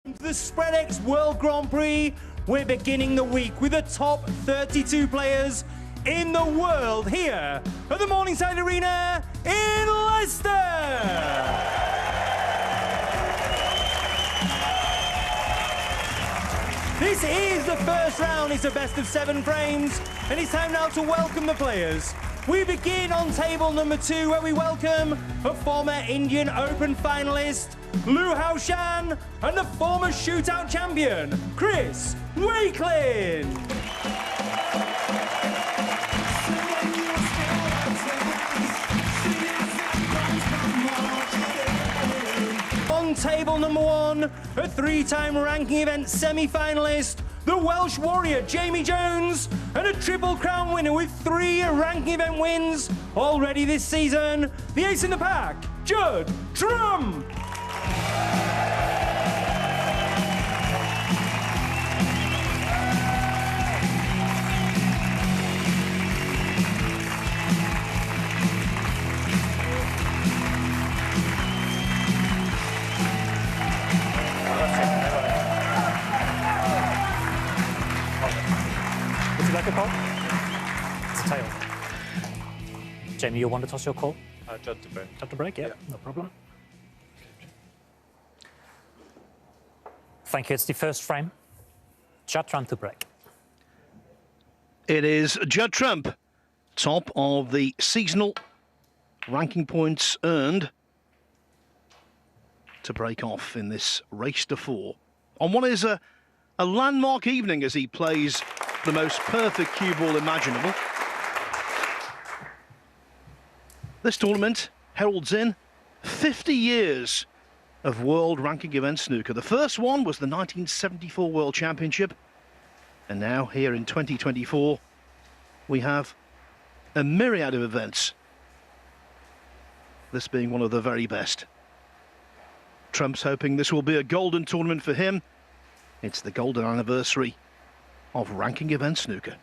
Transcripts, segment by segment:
The Spread X World Grand Prix. We're beginning the week with the top 32 players in the world here at the Morningside Arena in Leicester. This is the first round. It's a best of 7 frames, and it's time now to welcome the players. We begin on table number 2, where we welcome a former Indian Open finalist, Lu Haoshan, and the former shootout champion, Chris Wakelin. On table number 1, a 3-time ranking event semi-finalist, the Welsh warrior Jamie Jones, and a Triple Crown winner with 3 ranking event wins already this season, the ace in the pack, Judd Trump. Like a call? It's a tail. Jamie, you want to toss your call? Judd to break. Judd to break, yeah, no problem. Thank you. It's the first frame. Judd Trump to break. It is Judd Trump, top of the seasonal ranking points earned to break off in this race to 4 on what is a landmark evening as he plays the most perfect cue ball imaginable. This tournament heralds in 50 years of world ranking event snooker. The first one was the 1974 World Championship, and now here in 2024 we have a myriad of events, this being one of the very best. Trump's hoping this will be a golden tournament for him. It's the golden anniversary of ranking event snooker.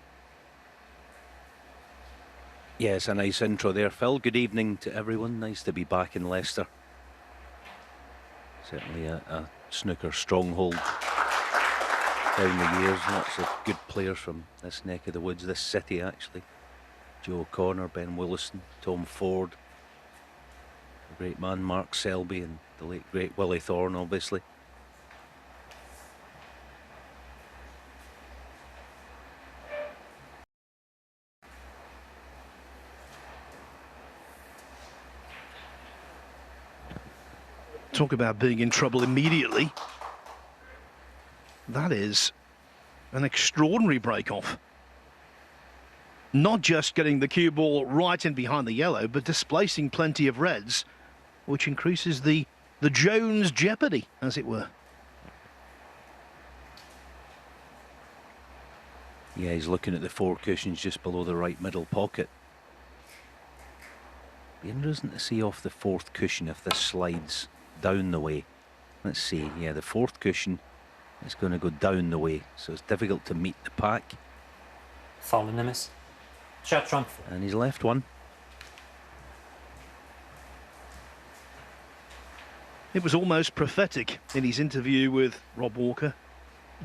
Yes, a nice intro there, Phil. Good evening to everyone. Nice to be back in Leicester. Certainly a snooker stronghold down the years. Lots of good players from this neck of the woods, this city actually. Joe O'Connor, Ben Williston, Tom Ford, the great man Mark Selby, and the late great Willie Thorne, obviously. Talk about being in trouble immediately. That is an extraordinary break-off. Not just getting the cue ball right in behind the yellow, but displacing plenty of reds, which increases the Jones jeopardy, as it were. Yeah, he's looking at the 4 cushions just below the right middle pocket. Be interesting to see off the 4th cushion if this slides down the way. Let's see. Yeah, the 4th cushion is going to go down the way, so it's difficult to meet the pack. Foul in the miss. Judd Trump. And he's left one. It was almost prophetic in his interview with Rob Walker.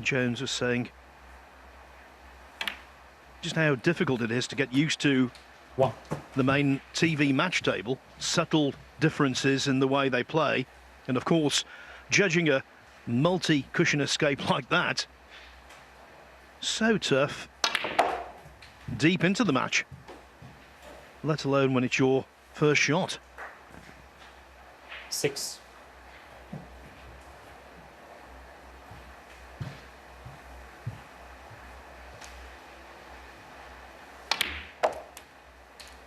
Jones was saying just how difficult it is to get used to the main TV match table, subtle differences in the way they play, and of course judging a multi-cushion escape like that, so tough deep into the match, let alone when it's your first shot. 6.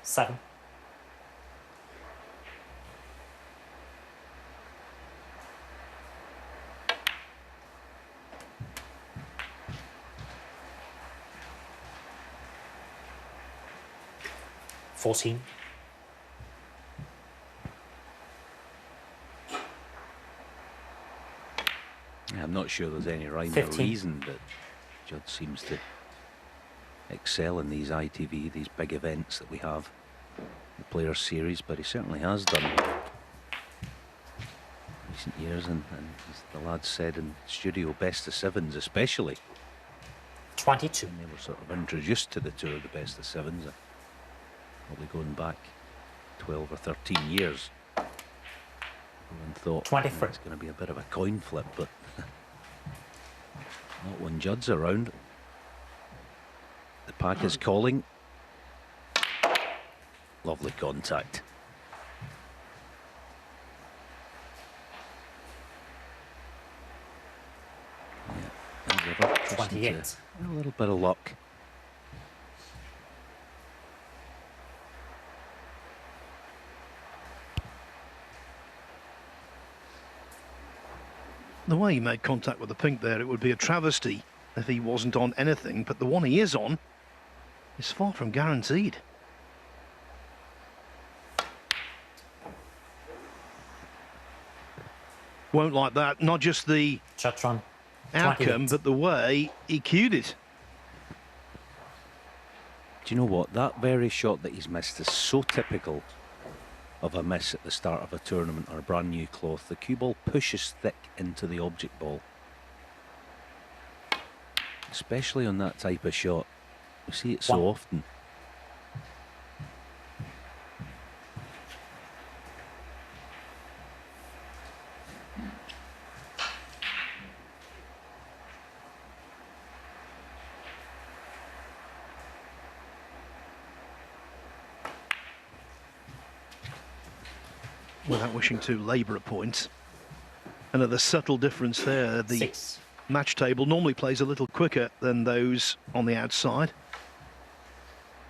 Seven. $14. I'm not sure there's any rhyme or 15. reason, but Judd seems to excel in these ITV, these big events that we have, the Players Series, but he certainly has done. recent years, and as the lads said in studio, best of sevens especially. 22. And they were sort of introduced to the tour, the best of sevens, probably going back 12 or 13 years. Everyone thought 23. It's going to be a bit of a coin flip, but not when Judd's around. The pack is calling. Lovely contact. Yeah, 28. A little bit of luck. The way he made contact with the pink there, it would be a travesty if he wasn't on anything, but the one he is on is far from guaranteed. Won't like that, not just the Chatron. outcome, but the way he cued it. Do you know what? That very shot that he's missed is so typical of a miss at the start of a tournament or a brand new cloth. The cue ball pushes thick into the object ball, especially on that type of shot. We see it so often. Without wishing to labour a point. Another subtle difference there. The 6. match table normally plays a little quicker than those on the outside.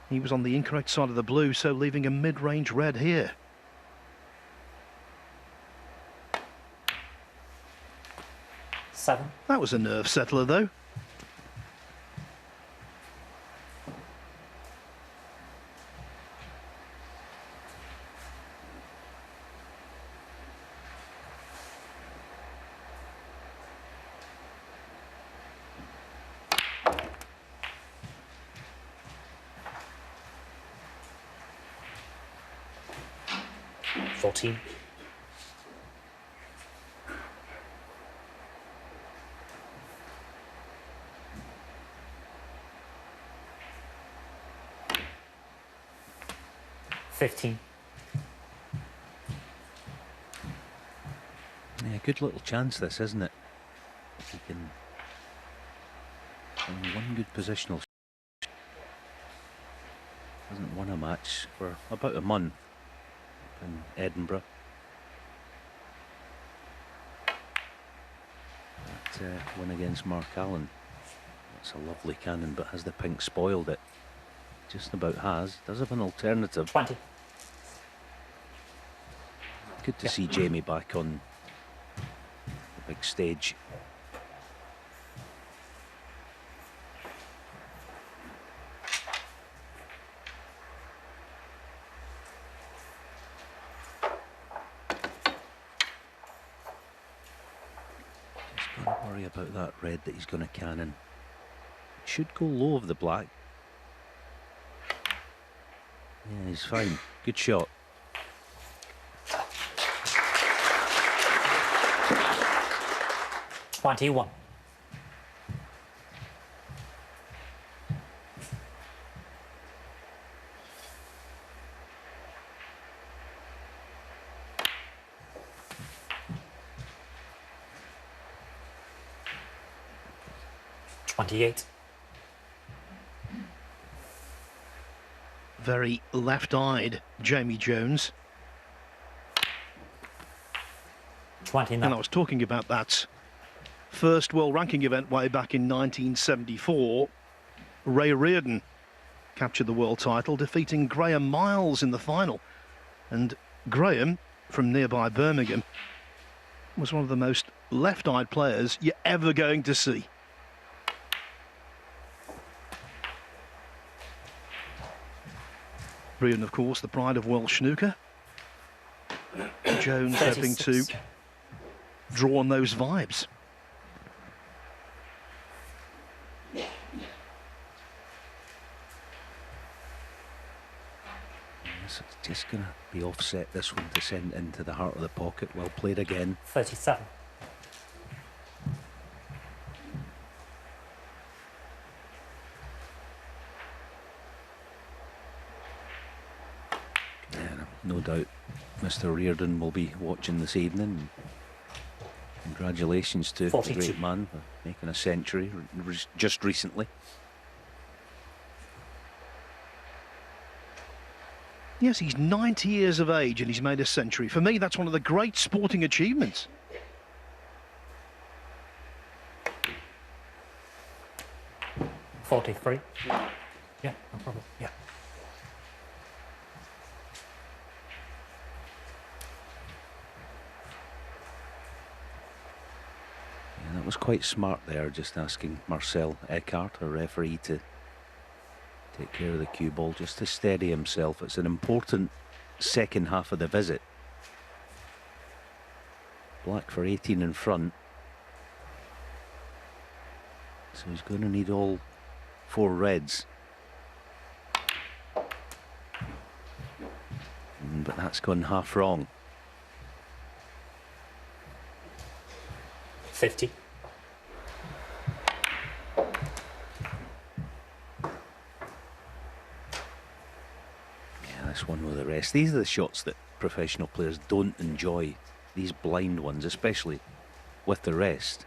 He was on the incorrect side of the blue, so leaving a mid-range red here. Seven. That was a nerve settler, though. Fourteen. $15. Yeah, good little chance this, isn't it? If he can find one good positional. Hasn't won a match for about a month in Edinburgh. That win against Mark Allen. That's a lovely cannon, but has the pink spoiled it? Just about has. Does have an alternative. 20. Good to see Jamie back on the big stage. Just got to worry about that red that he's going to cannon. It should go low of the black. Yeah, he's fine. Good shot. $21. $28. Very left-eyed, Jamie Jones. 29. And I was talking about that first world ranking event way back in 1974. Ray Reardon captured the world title, defeating Graham Miles in the final. And Graham, from nearby Birmingham, was one of the most left-eyed players you're ever going to see. Reardon, of course, the pride of Welsh snooker. Jones hoping to draw on those vibes. So it's just going to be offset, this one, to send into the heart of the pocket. Well played again. 37. Yeah, no doubt Mr. Reardon will be watching this evening. Congratulations to 42. the great man for making a century just recently. Yes, he's 90 years of age and he's made a century. For me, that's one of the great sporting achievements. $43. Yeah, no problem. Yeah. Yeah, that was quite smart there, just asking Marcel Eckhart, a referee, to take care of the cue ball, just to steady himself. It's an important second half of the visit. Black for 18 in front. So he's going to need all 4 reds. But that's gone half wrong. 50. This one with the rest. These are the shots that professional players don't enjoy. These blind ones, especially with the rest.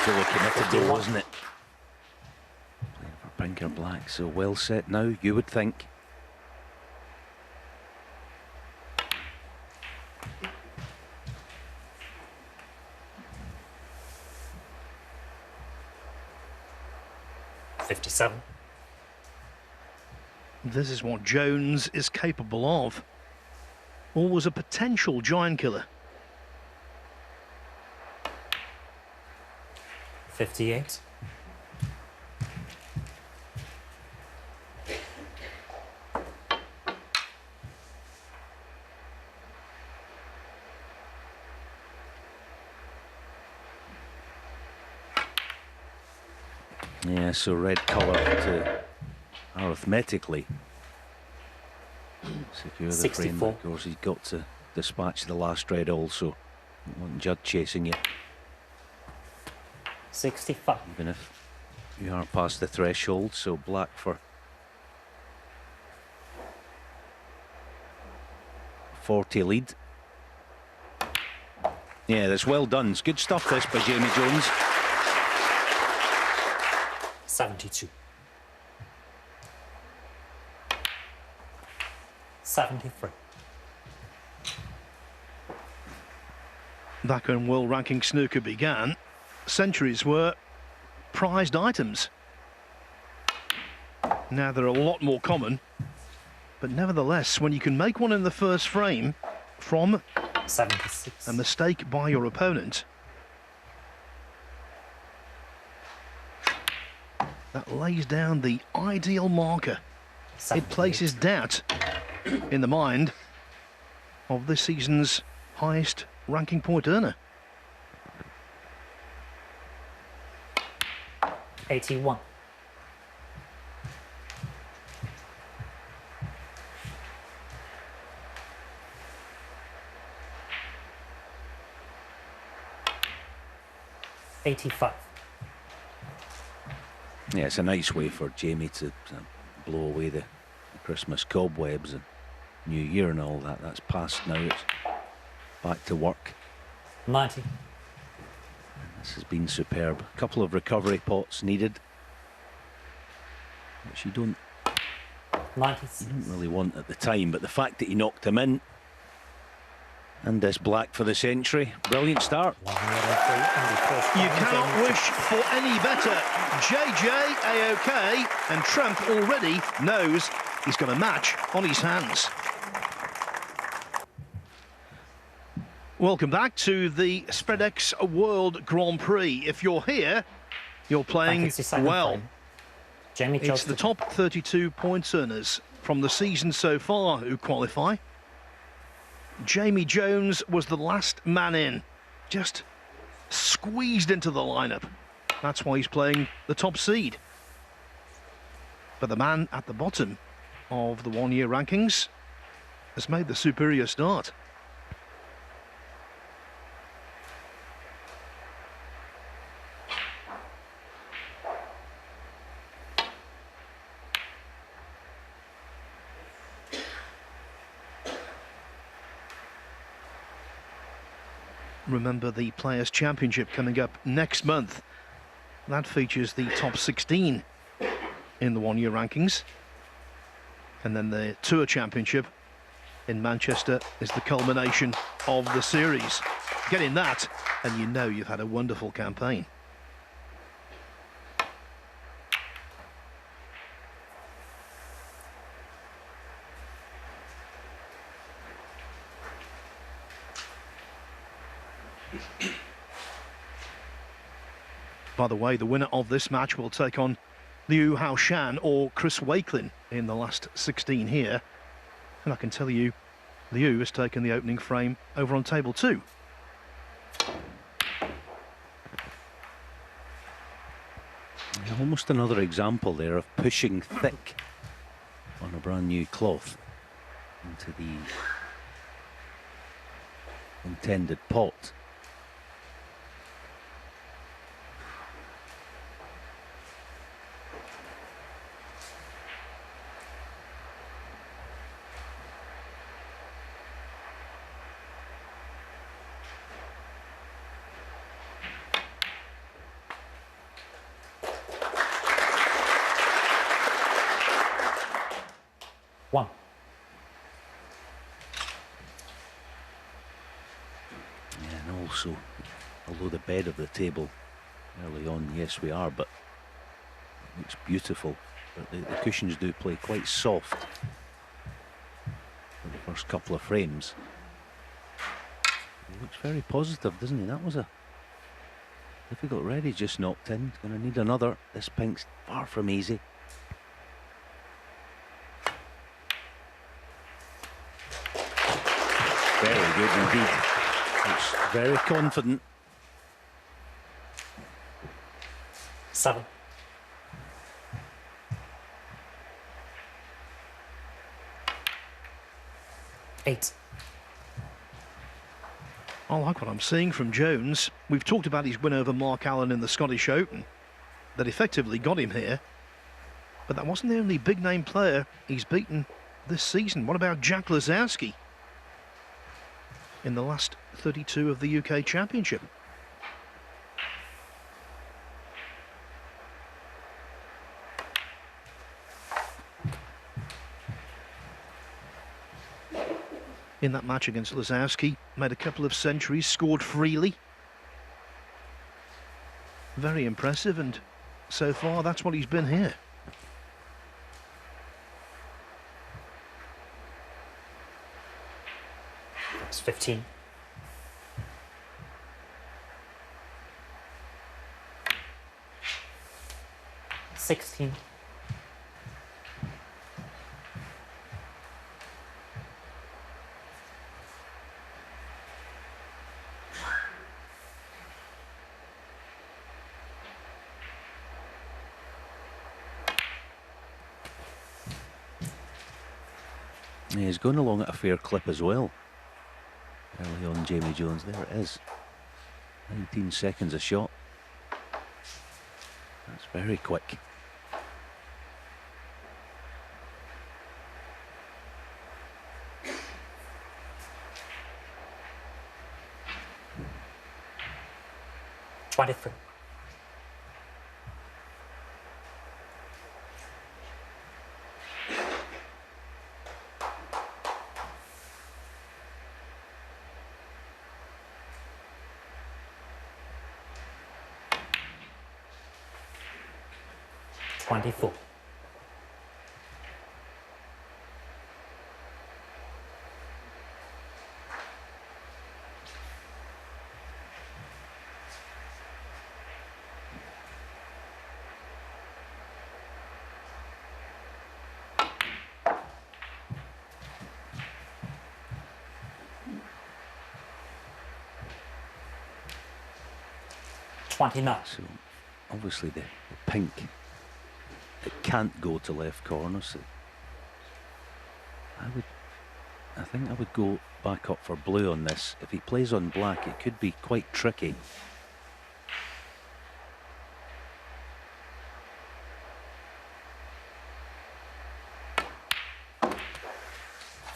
Fully committed though, wasn't it? Playing for pink or black, so well set now, you would think. This is what Jones is capable of. Always a potential giant killer. 58. Yeah, so red colour to arithmetically secure the 64. frame. Of course, he's got to dispatch the last red also. You want Judd chasing you. 65. Even if you are past the threshold, so black for 40 lead. Yeah, that's well done. It's good stuff this by Jamie Jones. 72. 73. Back when world ranking snooker began, centuries were prized items. Now they're a lot more common, but nevertheless, when you can make one in the first frame from 76. a mistake by your opponent, that lays down the ideal marker. 78. It places doubt in the mind of this season's highest ranking point earner. 81. $85. Yeah, it's a nice way for Jamie to blow away the Christmas cobwebs and New Year and all that. That's past now. It's back to work. 90. This has been superb. A couple of recovery pots needed, which you don't 96. really want at the time, but the fact that he knocked him in, and this black for the century, brilliant start. 103. You cannot wish for any better. JJ, AOK, and Trump already knows he's got a match on his hands. Welcome back to the Spreadex World Grand Prix. If you're here, you're playing well. Jamie It's the top 32 points earners from the season so far who qualify. Jamie Jones was the last man in, just squeezed into the lineup. That's why he's playing the top seed. But the man at the bottom of the one-year rankings has made the superior start. Remember the Players' Championship coming up next month. That features the top 16 in the one-year rankings. And then the Tour Championship in Manchester is the culmination of the series. Get in that, and you know you've had a wonderful campaign. By the way, the winner of this match will take on Liu Haoshan or Chris Wakelin in the last 16 here. And I can tell you, Liu has taken the opening frame over on table 2. Almost another example there of pushing thick on a brand new cloth into the intended pot. One. Yeah, and also, although the bed of the table early on, yes we are, but it looks beautiful. But the cushions do play quite soft for the first couple of frames. He looks very positive, doesn't he? That was a difficult red he just knocked in. He's going to need another. This pink's far from easy. Very good indeed. Looks very confident. 7. 8. I like what I'm seeing from Jones. We've talked about his win over Mark Allen in the Scottish Open. That effectively got him here. But that wasn't the only big-name player he's beaten this season. What about Jack Lazowski in the last 32 of the UK Championship? In that match against Lazowski, made a couple of centuries, scored freely. Very impressive, and so far that's what he's been here. It's 15. 16. 'He's going along at a fair clip as well. Early on, Jamie Jones, there it is. 19 seconds a shot. That's very quick. Twenty-three. 24. 'He's 29. So obviously the pink, it can't go to left corner, so I think I would go back up for blue on this. If he plays on black, it could be quite tricky.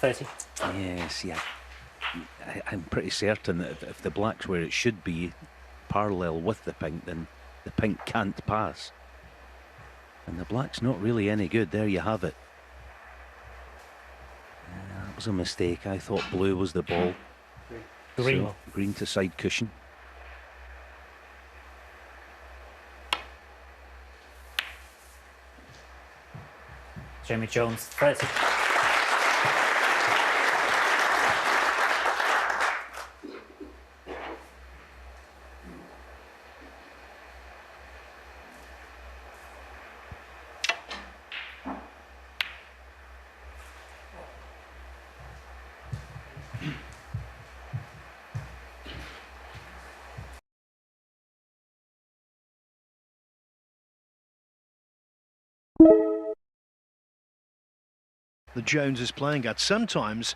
Yes, yeah. I'm pretty certain that if the black's where it should be, parallel with the pink, then the pink can't pass. And the black's not really any good. There you have it. That was a mistake. I thought blue was the ball. Green. So, green to side cushion. Jamie Jones, 30. The Jones is playing at. Sometimes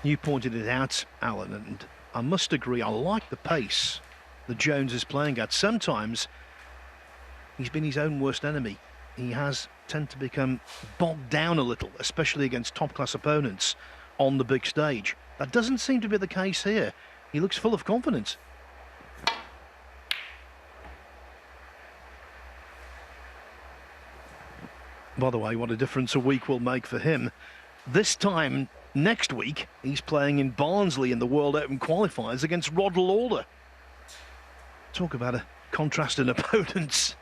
you pointed it out, Alan, and I must agree, I like the pace the Jones is playing at. Sometimes he's been his own worst enemy. He has tend to become bogged down a little, especially against top-class opponents on the big stage. That doesn't seem to be the case here. He looks full of confidence. By the way, what a difference a week will make for him. This time next week, he's playing in Barnsley in the World Open qualifiers against Rod Lauder. Talk about a contrast in opponents.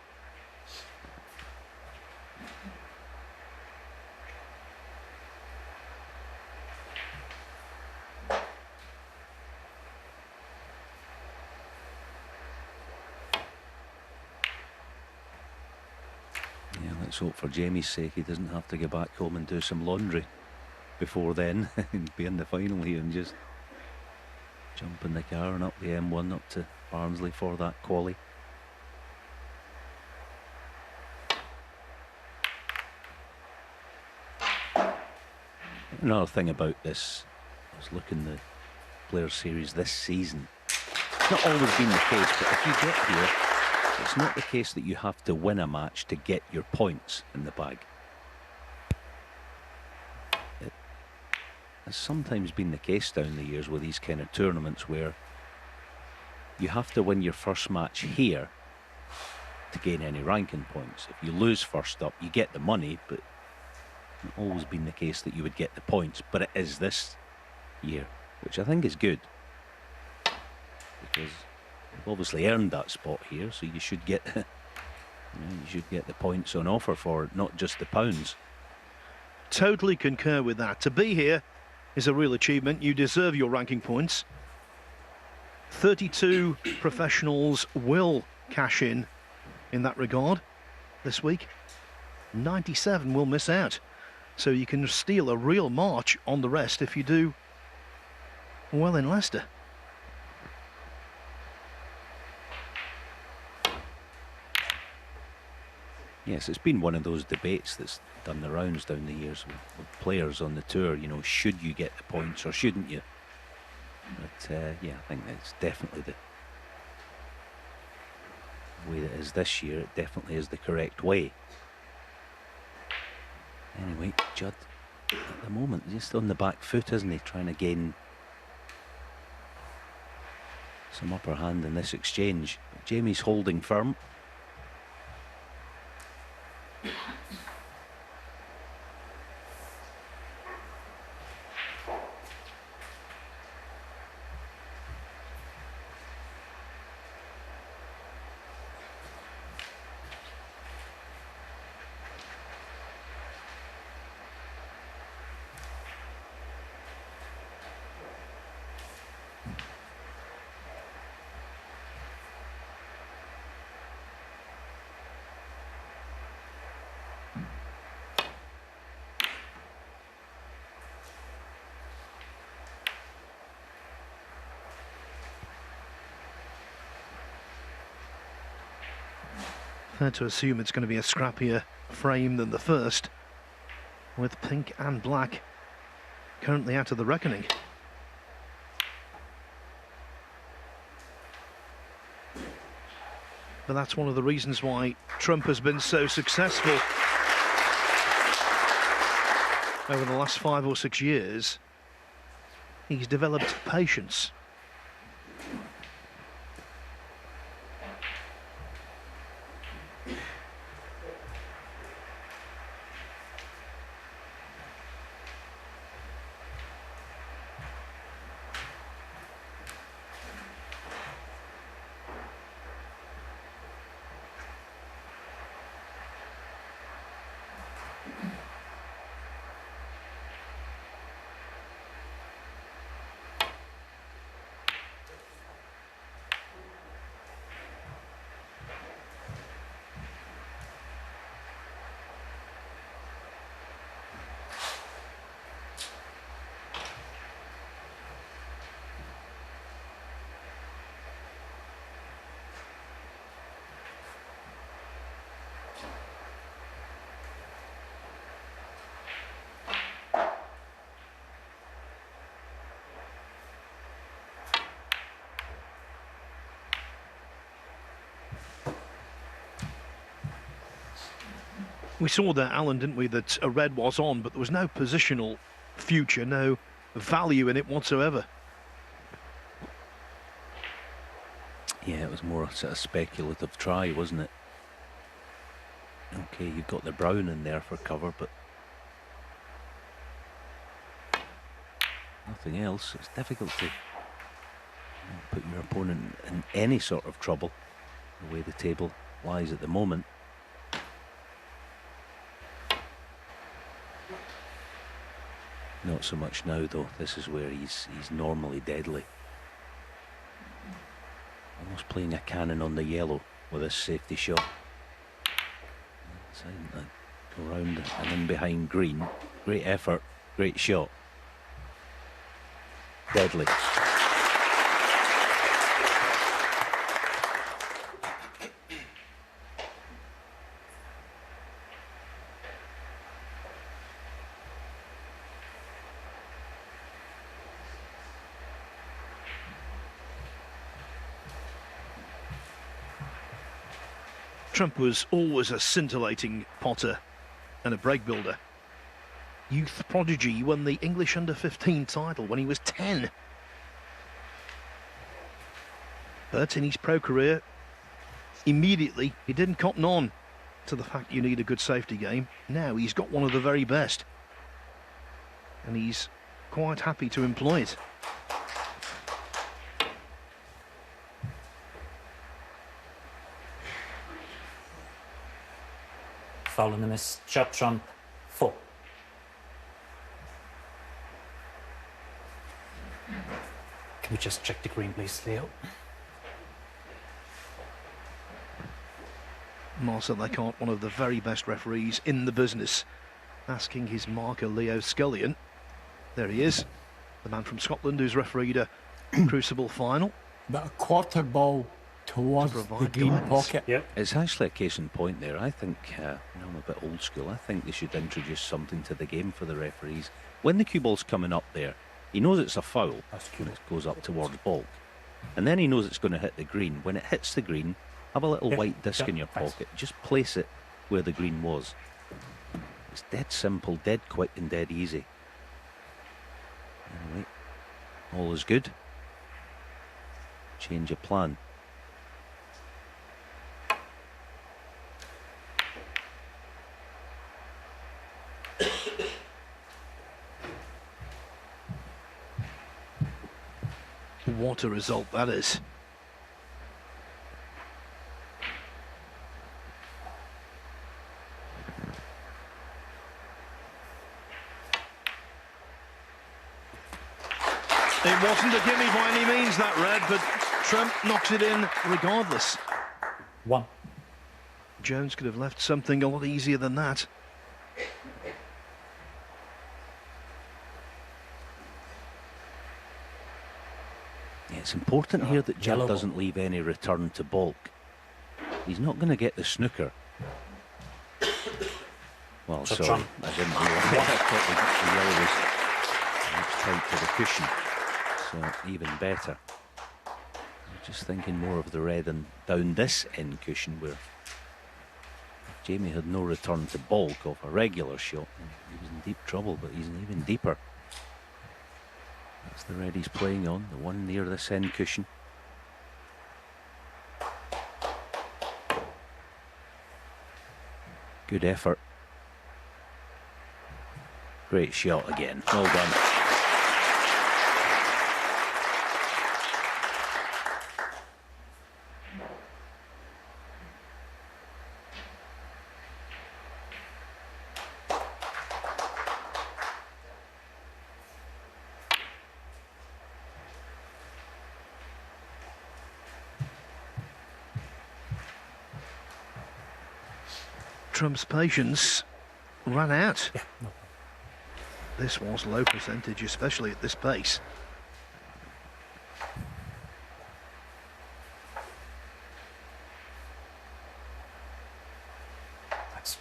Let's hope for Jamie's sake he doesn't have to go back home and do some laundry before then and be in the final here and just jump in the car and up the M1 up to Barnsley for that quali. Another thing about this, I was looking at the Players Series this season. It's not always been the case, but if you get here, it's not the case that you have to win a match to get your points in the bag. It has sometimes been the case down the years with these kind of tournaments where you have to win your first match here to gain any ranking points. If you lose first up, you get the money, but it's not always been the case that you would get the points. But it is this year, which I think is good, because you've obviously earned that spot here, so you should get you should get the points on offer for it, not just the pounds. Totally concur with that. To be here is a real achievement. You deserve your ranking points. 32 professionals will cash in that regard this week. 97 will miss out. So you can steal a real march on the rest if you do well in Leicester. Yes, it's been one of those debates that's done the rounds down the years with players on the tour. You know, should you get the points or shouldn't you? But yeah, I think that's definitely the way that it is this year. It definitely is the correct way. Anyway, Judd, at the moment, just on the back foot, isn't he? Trying to gain some upper hand in this exchange. But Jamie's holding firm. Fair to assume it's going to be a scrappier frame than the first, with pink and black currently out of the reckoning. But that's one of the reasons why Trump has been so successful over the last 5 or 6 years. He's developed patience. We saw there, Alan, didn't we, that a red was on, but there was no positional future, no value in it whatsoever. Yeah, it was more a sort of speculative try, wasn't it? Okay, you've got the brown in there for cover, but nothing else. It's difficult to put your opponent in any sort of trouble, the way the table lies at the moment. Not so much now, though. This is where he's normally deadly. Almost playing a cannon on the yellow with a safety shot. Go round and in behind green. Great effort, great shot. Deadly. Trump was always a scintillating potter and a break builder. Youth prodigy, won the English under-15 title when he was 10. But in his pro career, immediately he didn't cotton on to the fact you need a good safety game. Now he's got one of the very best, and he's quite happy to employ it. Foul on the miss. Judd Trump, 4. Can we just check the green, please, Leo? Marcel Lecant, one of the very best referees in the business, asking his marker Leo Scullion. There he is, the man from Scotland who's refereed a Crucible final. But a quarter ball towards the green guidance. pocket. Yep. It's actually a case in point there. I think, I'm a bit old school. I think they should introduce something to the game for the referees. When the cue ball's coming up there, he knows it's a foul when it goes up towards baulk. And then he knows it's going to hit the green. When it hits the green, have a little white disc in your pocket. Just place it where the green was. It's dead simple, dead quick and dead easy. Anyway, all is good. Change of plan. What a result that is. It wasn't a gimme by any means, that red, but Trump knocks it in regardless. 1. Jones could have left something a lot easier than that. Yeah, it's important here that Judd doesn't leave any return to baulk. He's not going to get the snooker. Well, So sorry, Trump. I didn't realise. I thought the yellow was tight to the cushion, so even better. I'm just thinking more of the red and down this end cushion where Jamie had no return to balk off a regular shot. He was in deep trouble, but he's in even deeper. That's the red he's playing on, the one near this end cushion. Good effort. Great shot again. Well done. Trump's patience ran out. Yeah, no. This was low percentage, especially at this pace. Thanks.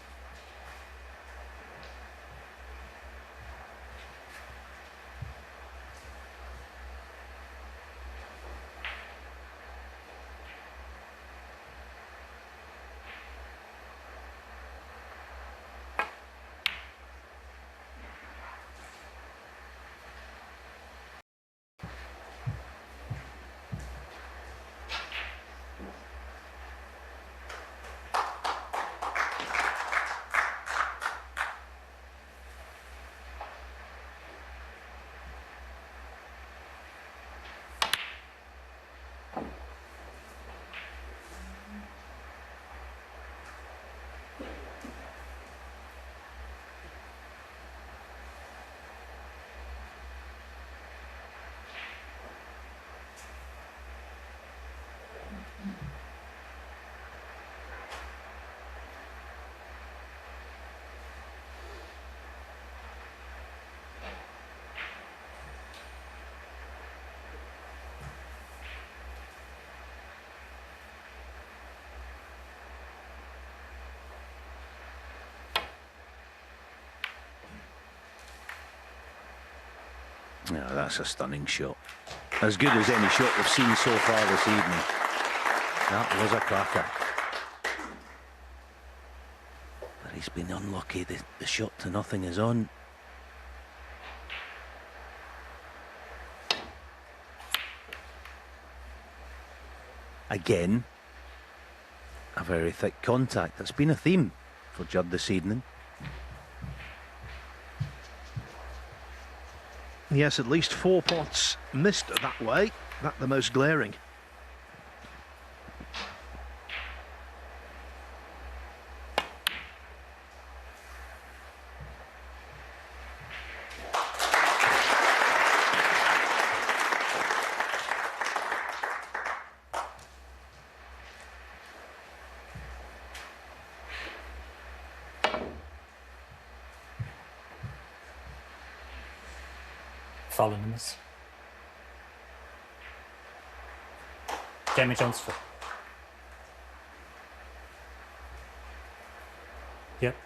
Yeah, that's a stunning shot. As good as any shot we've seen so far this evening. That was a cracker. But he's been unlucky. The shot to nothing is on. Again, a very thick contact. That's been a theme for Judd this evening. Yes, at least 4 pots missed that way. That the most glaring. Following this. Jamie Jones for. Yep.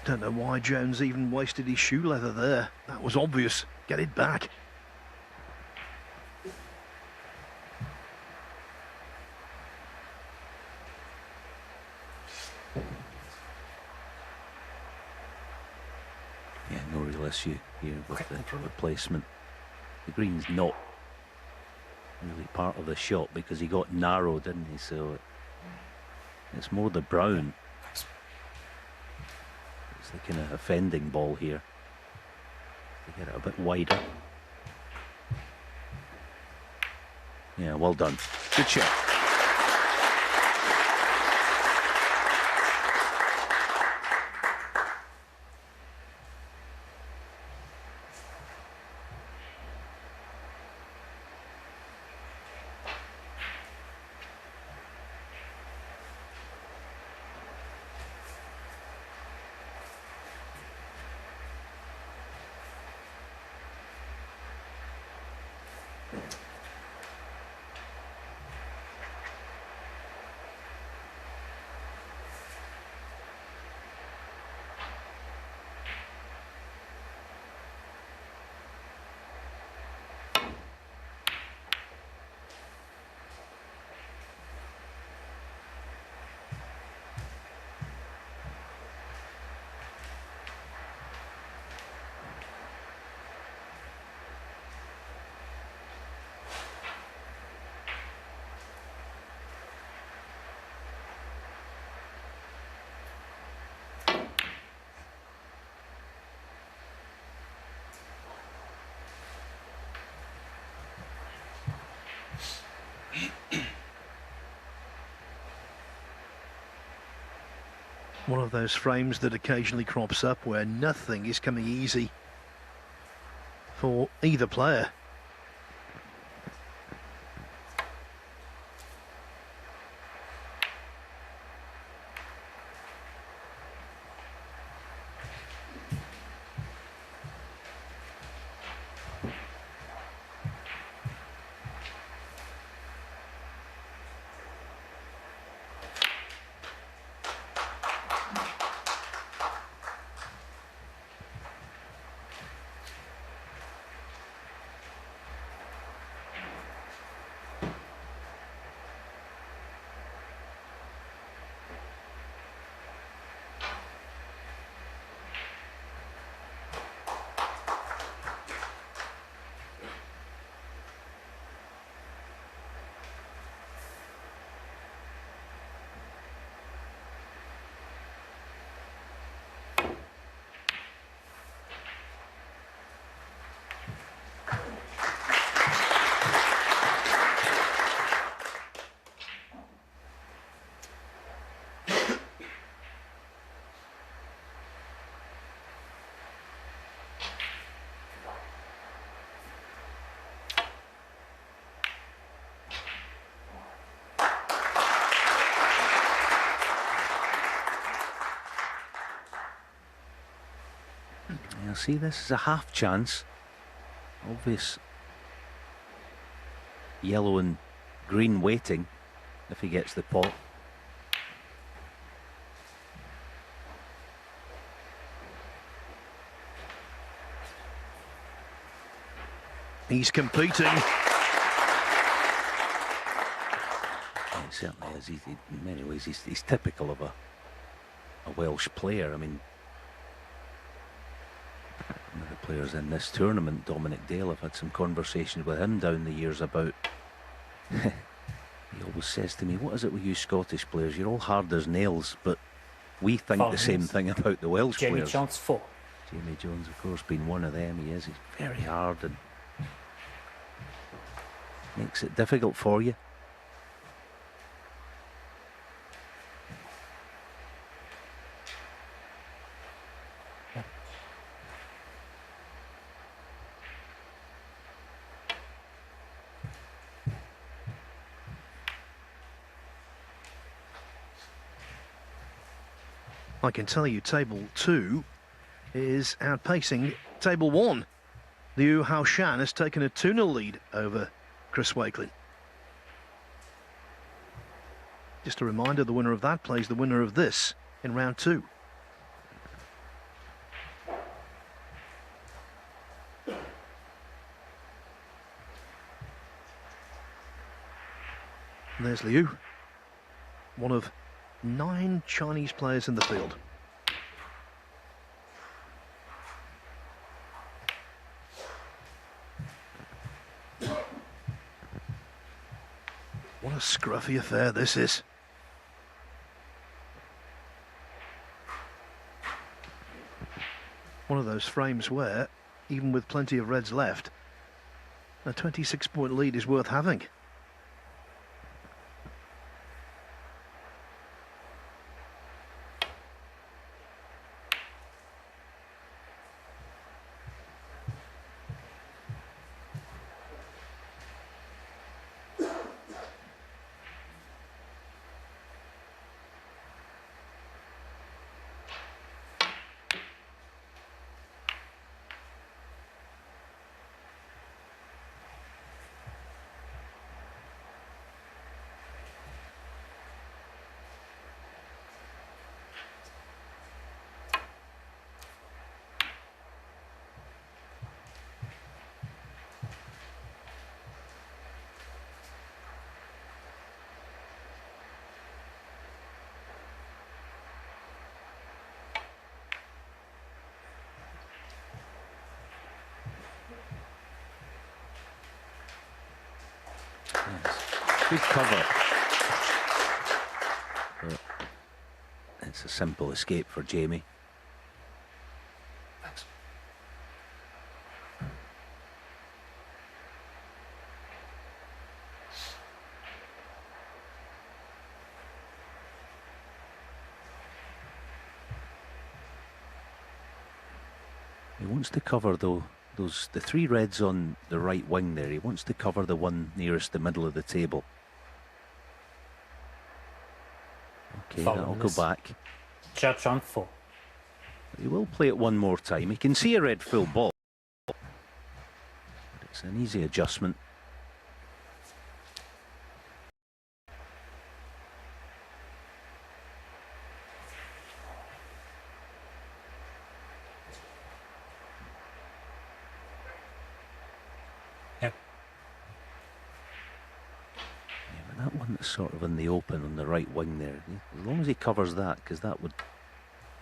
Don't know why Jones even wasted his shoe leather there. That was obvious. Get it back. Yeah, no real issue here with the replacement. The green's not really part of the shot because he got narrow, didn't he? So it's more the brown. It's the kind of offending ball here. To get it a bit wider. Yeah, well done. Good shot. One of those frames that occasionally crops up where nothing is coming easy for either player. You'll see this is a half chance. Obvious yellow and green waiting if he gets the pot. He's competing. It certainly is. In many ways, he's typical of a Welsh player. I mean, one of the players in this tournament, Dominic Dale, I've had some conversations with him down the years about. He always says to me, "What is it with you Scottish players? You're all hard as nails," but we think the same thing about the Welsh Jamie players. Jones 4. Jamie Jones, of course, being one of them. He is. He's very hard and makes it difficult for you. I can tell you table 2 is outpacing table 1. Liu Haoshan has taken a 2-0 lead over Chris Wakelin. Just a reminder, the winner of that plays the winner of this in round 2. And there's Liu, one of 9 Chinese players in the field. What a scruffy affair this is. One of those frames where, even with plenty of reds left, a 26-point lead is worth having. Good cover. But it's a simple escape for Jamie. Thanks. He wants to cover though the three reds on the right wing there. He wants to cover the one nearest the middle of the table. Okay, that'll go back. Judge on 4. He will play it one more time. He can see a red full ball. But it's an easy adjustment. Yep. Yeah, but that one that's sort of in the open on the right wing there, as long as he covers that, because that would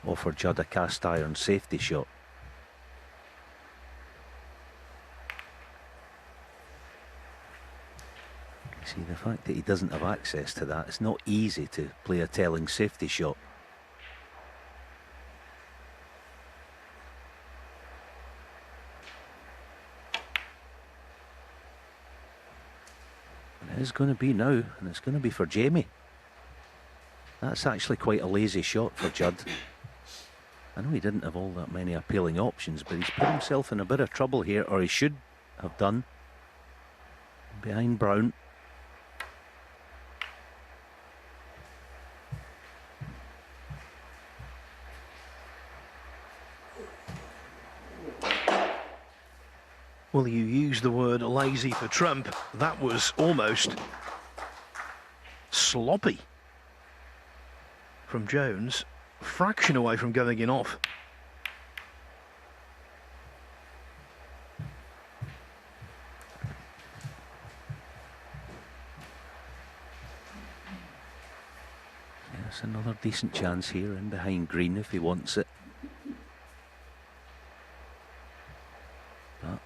offer Judd a cast iron safety shot. See, the fact that he doesn't have access to that, it's not easy to play a telling safety shot. And it is going to be now, and it's going to be for Jamie. That's actually quite a lazy shot for Judd. I know he didn't have all that many appealing options, but he's put himself in a bit of trouble here, or he should have done. Behind Brown. Well, you use the word lazy for Trump. That was almost sloppy from Jones. Fraction away from going in off. Yes, another decent chance here in behind green if he wants it. But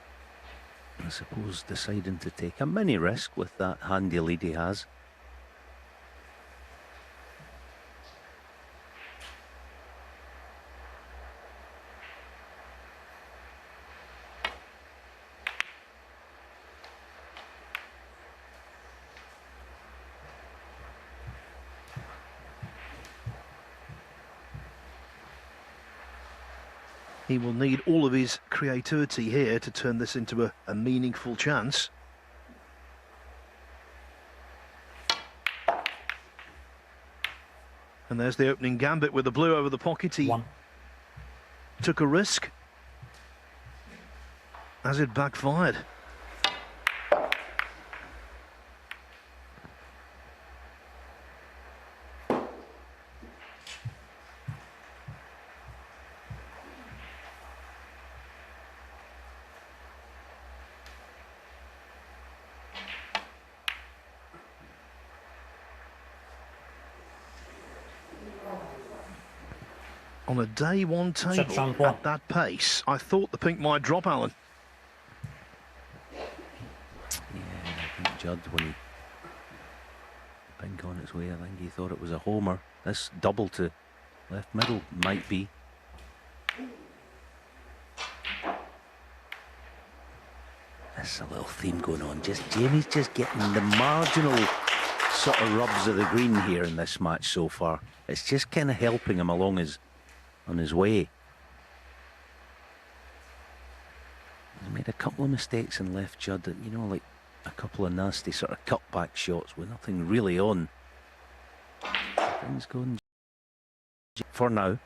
I suppose deciding to take a mini risk with that handy lead he has. He will need all of his creativity here to turn this into a meaningful chance. And there's the opening gambit with the blue over the pocket. He took a risk, as it backfired. On a day one table at that pace, I thought the pink might drop, Alan. Yeah, I think Judd, when he pink on its way, I think he thought it was a homer. This double to left middle might be. There's a little theme going on. Jamie's just getting the marginal sort of rubs of the green here in this match so far. It's just kind of helping him along on his way. He's made a couple of mistakes and left Judd, you know, like a couple of nasty sort of cutback shots with nothing really on. Things going for now.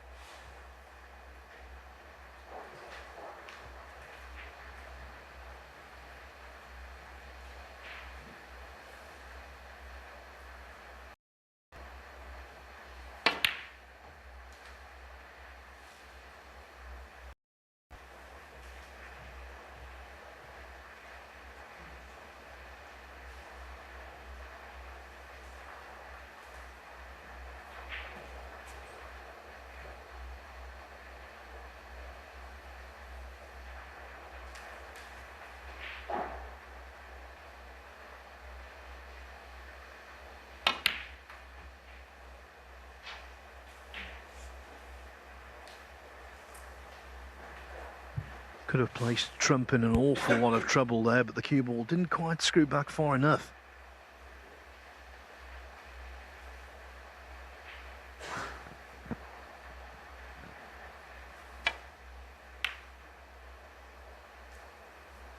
Could have placed Trump in an awful lot of trouble there, but the cue ball didn't quite screw back far enough.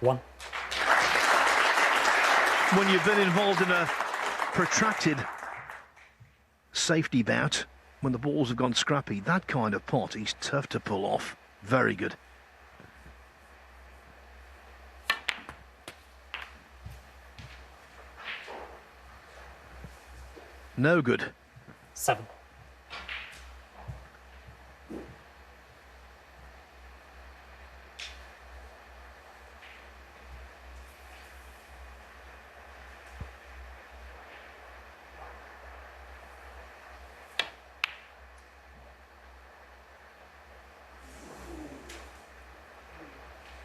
1. When you've been involved in a protracted safety bout, when the balls have gone scrappy, that kind of pot is tough to pull off. Very good. No good. 7.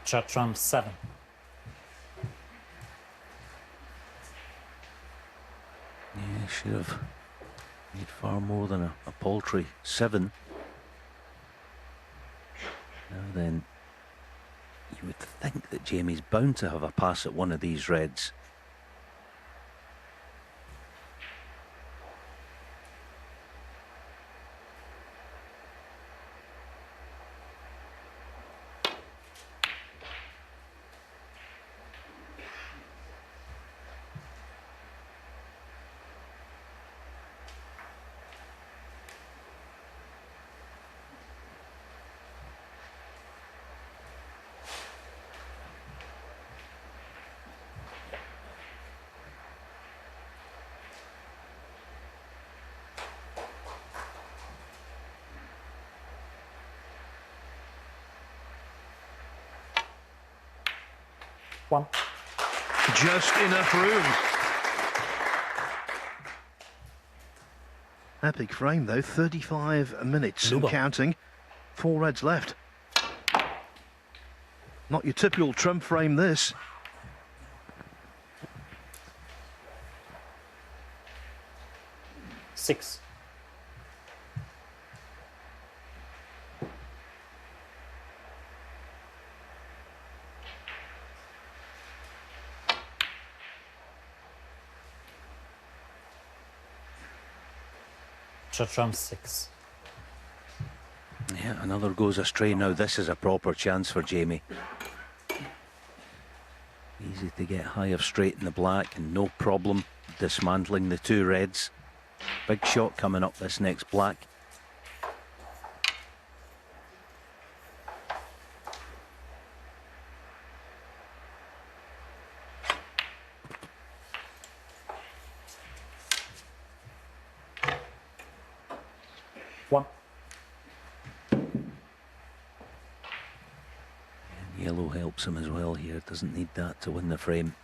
Judd trumps 7. Yeah, should have made far more than a paltry 7. Now then, you would think that Jamie's bound to have a pass at one of these reds. One. Just enough room. Epic frame though, 35 minutes and counting. 4 reds left. Not your typical trump frame, this. Six. Judd trumps 6. Yeah, another goes astray. Now this is a proper chance for Jamie. Easy to get high of straight in the black and no problem dismantling the 2 reds. Big shot coming up this next black. One. And yellow helps him as well here. Doesn't need that to win the frame.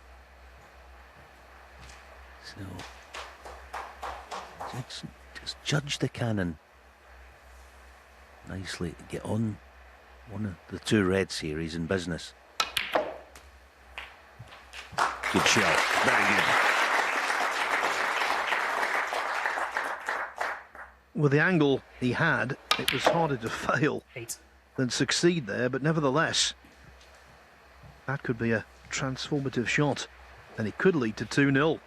So just judge the cannon nicely to get on one of the 2 reds here. He's in business. Good shot. Very good. With the angle he had, it was harder to fail 8. than succeed there, but nevertheless, that could be a transformative shot, and it could lead to 2-0.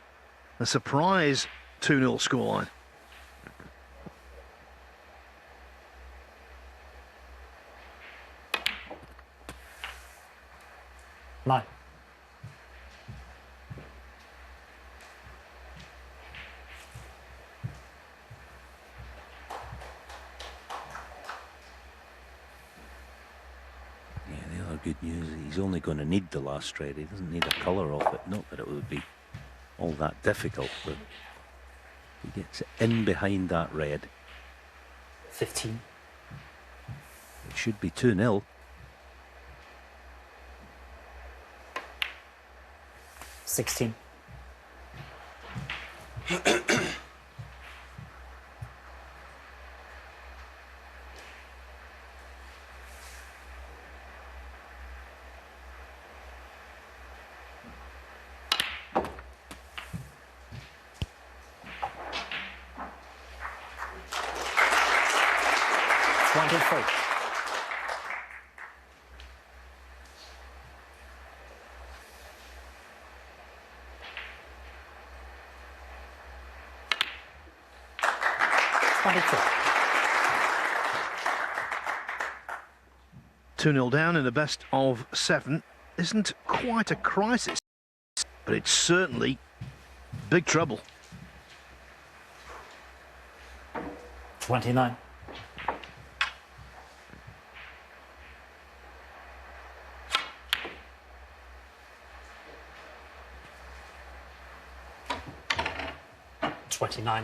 A surprise 2-0 scoreline. Nine. Good news, he's only going to need the last red. He doesn't need a colour off it. Not that it would be all that difficult, but he gets it in behind that red. 15. It should be 2-0. 16. Two 2-0 down in a best of 7. isn't quite a crisis, but it's certainly big trouble. 29.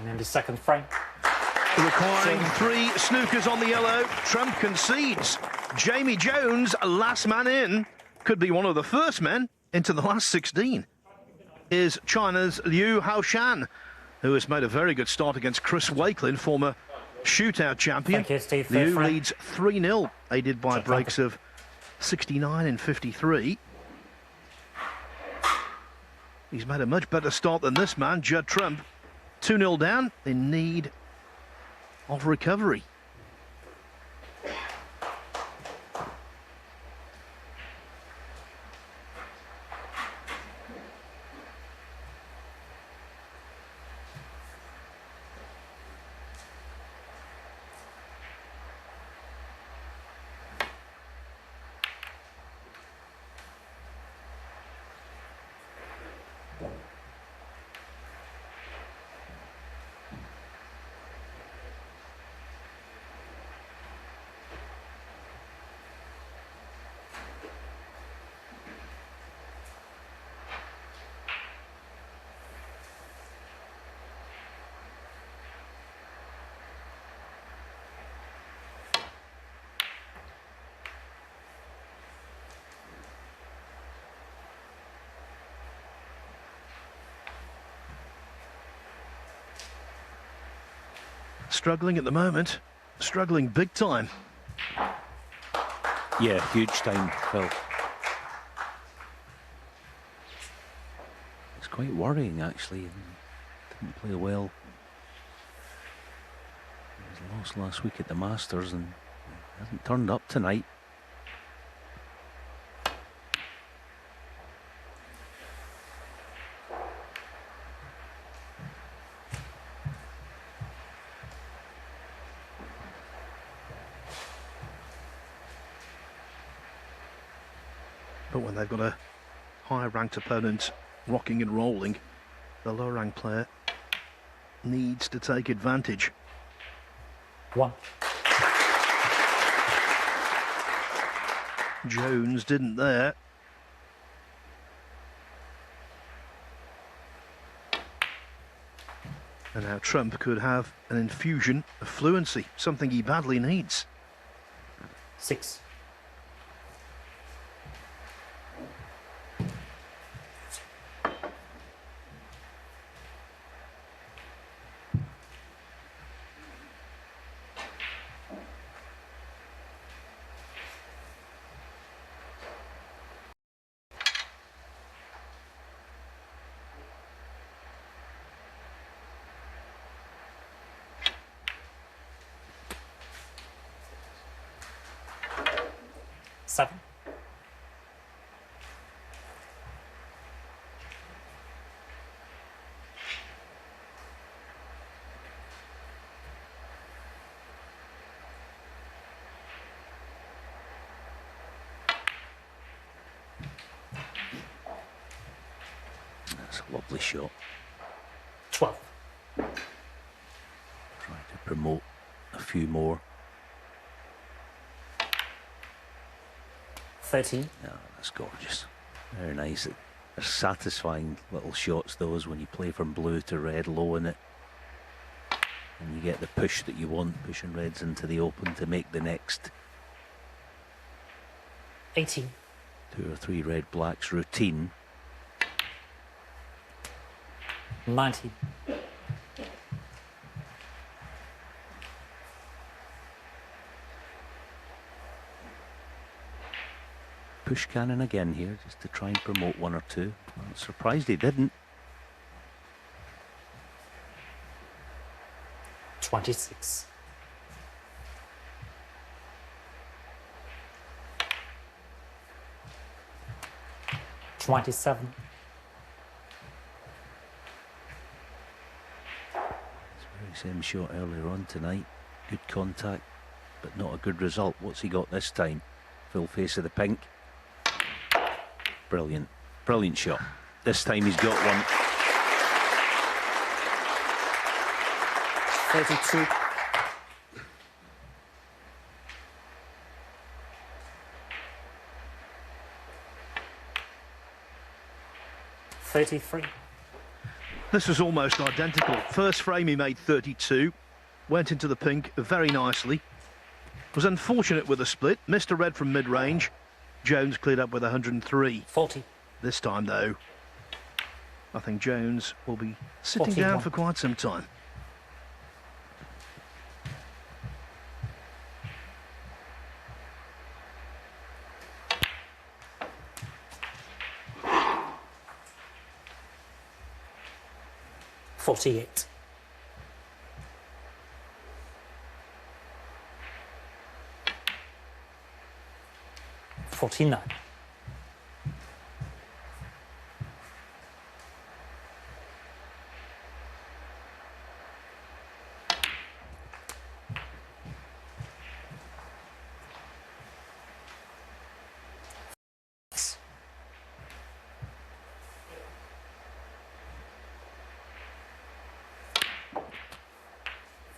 In the second frame. Requiring 3 snookers on the yellow. Trump concedes. Jamie Jones, last man in, could be one of the first men into the last 16. Is China's Liu Haoshan, who has made a very good start against Chris Wakelin, former shootout champion. Thank you, Steve. Liu leads 3-0, aided by breaks of 69 and 53. He's made a much better start than this man, Judd Trump. 2-0 down, in need of recovery. Struggling at the moment, struggling big time. Yeah, huge time, Phil. It's quite worrying, actually. Didn't play well. He was lost last week at the Masters and hasn't turned up tonight. But when they've got a higher ranked opponent rocking and rolling, the lower ranked player needs to take advantage. 1. Jones didn't there. And now Trump could have an infusion of fluency, something he badly needs. 6. Seven. That's a lovely shot. 12. Try to promote a few more. 13. Yeah, that's gorgeous. Very nice. They're satisfying little shots, those, when you play from blue to red, low in it. And you get the push that you want, pushing reds into the open to make the next 18. 2 or 3 red blacks routine. 19. Push cannon again here, just to try and promote 1 or 2. I'm surprised he didn't. 26. 27. It's the very same shot earlier on tonight. Good contact, but not a good result. What's he got this time? Full face of the pink. Brilliant. Brilliant shot. This time he's got one. 32. This was almost identical. First frame he made 32, went into the pink very nicely. Was unfortunate with the split, missed a red from mid-range. Jones cleared up with 103. 40. This time though, I think Jones will be sitting 41. down for quite some time. $48. 49.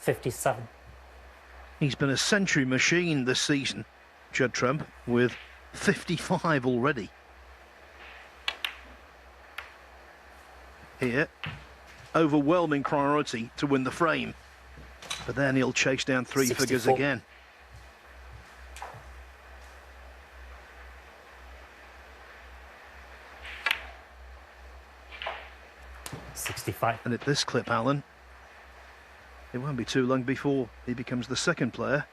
$57. He's been a century machine this season, Judd Trump, with 55 already. Here, overwhelming priority to win the frame, but then he'll chase down three 64. figures again. $65. And at this clip, Alan, it won't be too long before he becomes the second player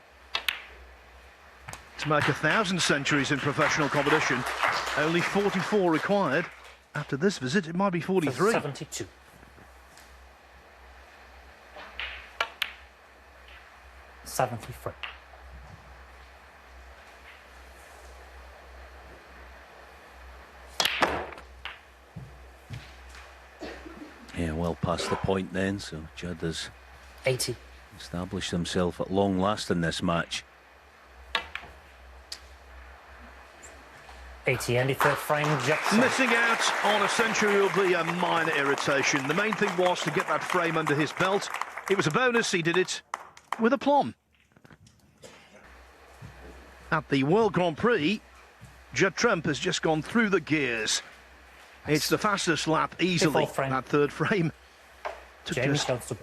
to make 1,000 centuries in professional competition. Only 44 required. After this visit, it might be 43. 72. $73. Yeah, well past the point then, so Judd has 80. established himself at long last in this match. 80. Andy, third frame. Jackson. Missing out on a century will be a minor irritation. The main thing was to get that frame under his belt. It was a bonus. He did it with aplomb. At the World Grand Prix, Judd Trump has just gone through the gears. It's the fastest lap easily. That third frame took James just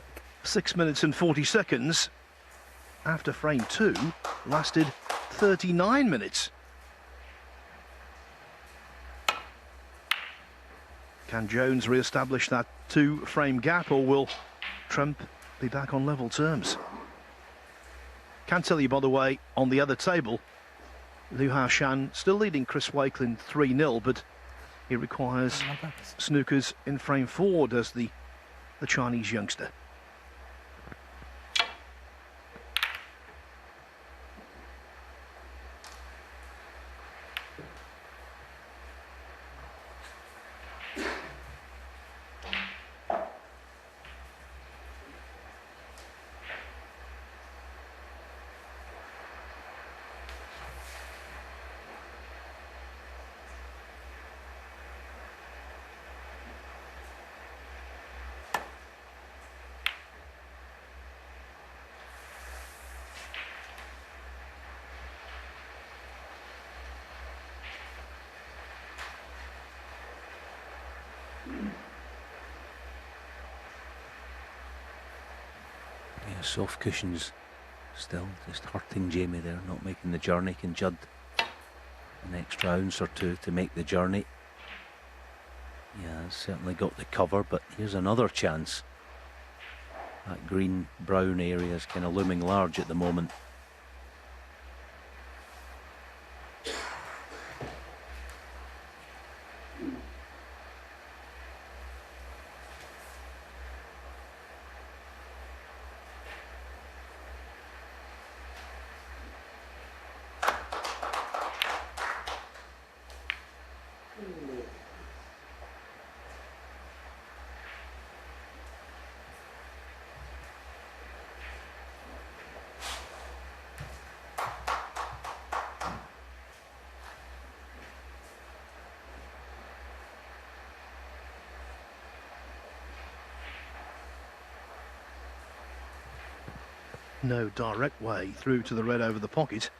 6 minutes and 40 seconds. After frame 2, lasted 39 minutes. Can Jones re-establish that 2-frame gap, or will Trump be back on level terms? Can tell you, by the way, on the other table, Liu Haoshan still leading Chris Wakelin 3-0, but he requires snookers in frame 4, does the Chinese youngster. Yeah, soft cushions still just hurting Jamie there, not making the journey. Can Judd an extra ounce or two to make the journey? Yeah, certainly got the cover, but here's another chance. That green-brown area is kind of looming large at the moment. no direct way through to the red over the pocket.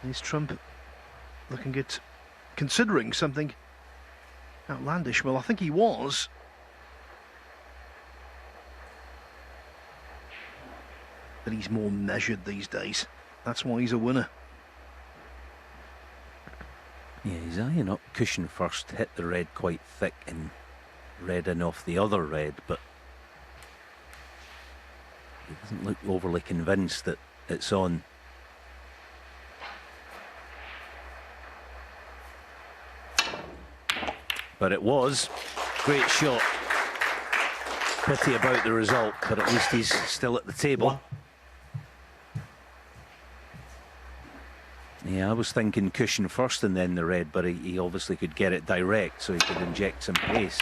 Is Trump looking at considering something outlandish? Well, I think he was. But he's more measured these days. That's why he's a winner. Yeah, he's eyeing up cushion first, hit the red quite thick and red in off the other red, but he doesn't look overly convinced that it's on. But it was. Great shot. Pity about the result, but at least he's still at the table. Yeah, I was thinking cushion first and then the red, but he obviously could get it direct, so he could inject some pace.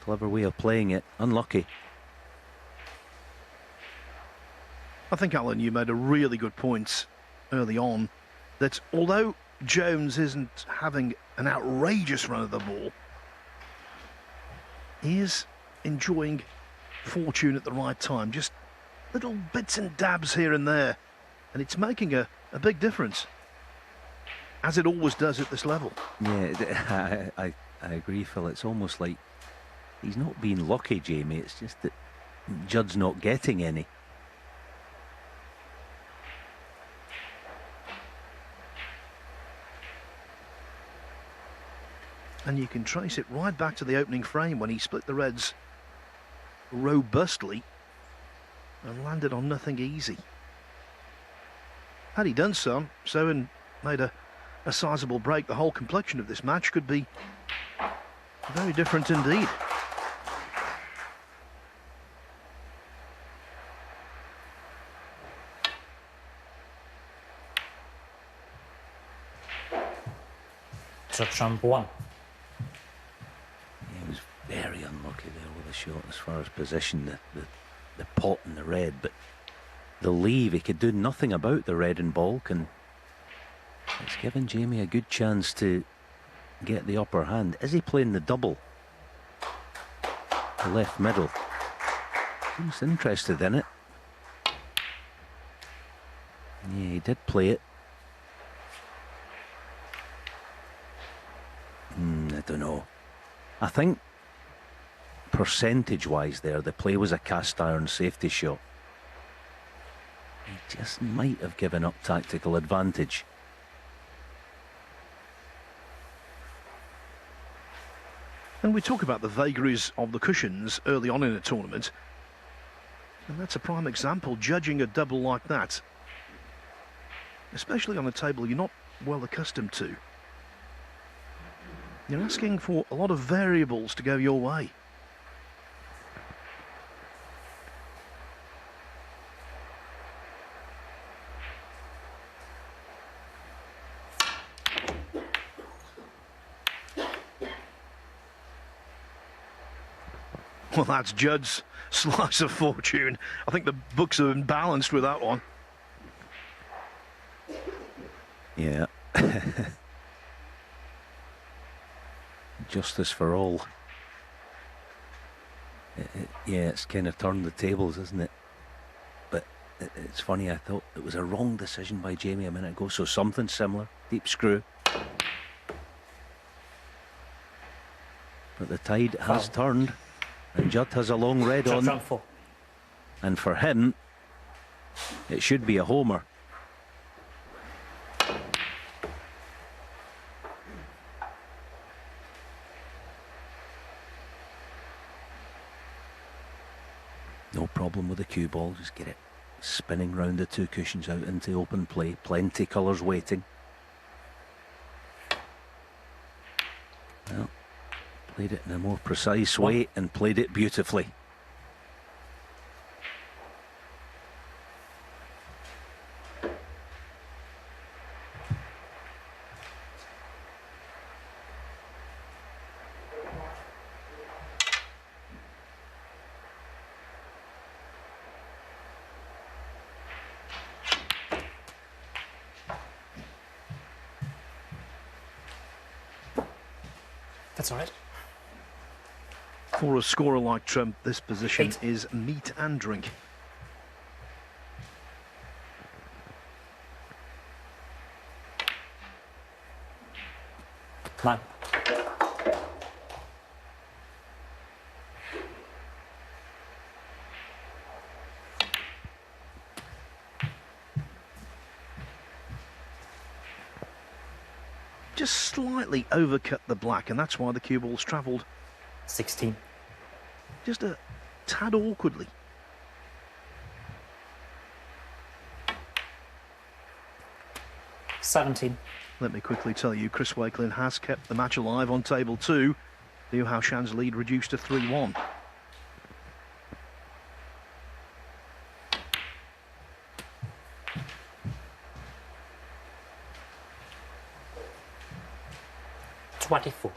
Clever way of playing it. Unlucky. I think, Alan, you made a really good point early on that although Jones isn't having an outrageous run of the ball, he is enjoying fortune at the right time. Just little bits and dabs here and there. And it's making a big difference, as it always does at this level. Yeah, I agree, Phil. It's almost like he's not being lucky, Jamie. It's just that Judd's not getting any. And you can trace it right back to the opening frame when he split the reds robustly and landed on nothing easy. Had he done so and made a sizable break, the whole complexion of this match could be very different indeed. Trump won. He was very unlucky there with the shot as far as position, the pot and the red, but the leave, he could do nothing about the red and baulk, and it's given Jamie a good chance to get the upper hand. Is he playing the double? The left middle. Seems interested in it. Yeah, he did play it. I don't know. I think percentage-wise there, the play was a cast iron safety shot. He just might have given up tactical advantage. And we talk about the vagaries of the cushions early on in a tournament, and that's a prime example, judging a double like that, especially on a table you're not well accustomed to. You're asking for a lot of variables to go your way. Well, that's Judd's slice of fortune. I think the books have been balanced with that one. Yeah. Justice for all. Yeah, it's kind of turned the tables, isn't it? But it's funny, I thought it was a wrong decision by Jamie a minute ago, so something similar. Deep screw. But the tide has turned. And Judd has a long red on. And for him, it should be a homer. No problem with the cue ball, just get it spinning round the two cushions out into open play. Plenty colours waiting. Well, played it in a more precise way and played it beautifully. That's all right. For a scorer like Trump, this position is meat and drink. 9. Just slightly overcut the black, and that's why the cue ball's travelled 16. just a tad awkwardly. 17. Let me quickly tell you, Chris Wakelin has kept the match alive on table 2. Liu Haoshan's lead reduced to 3-1. $24.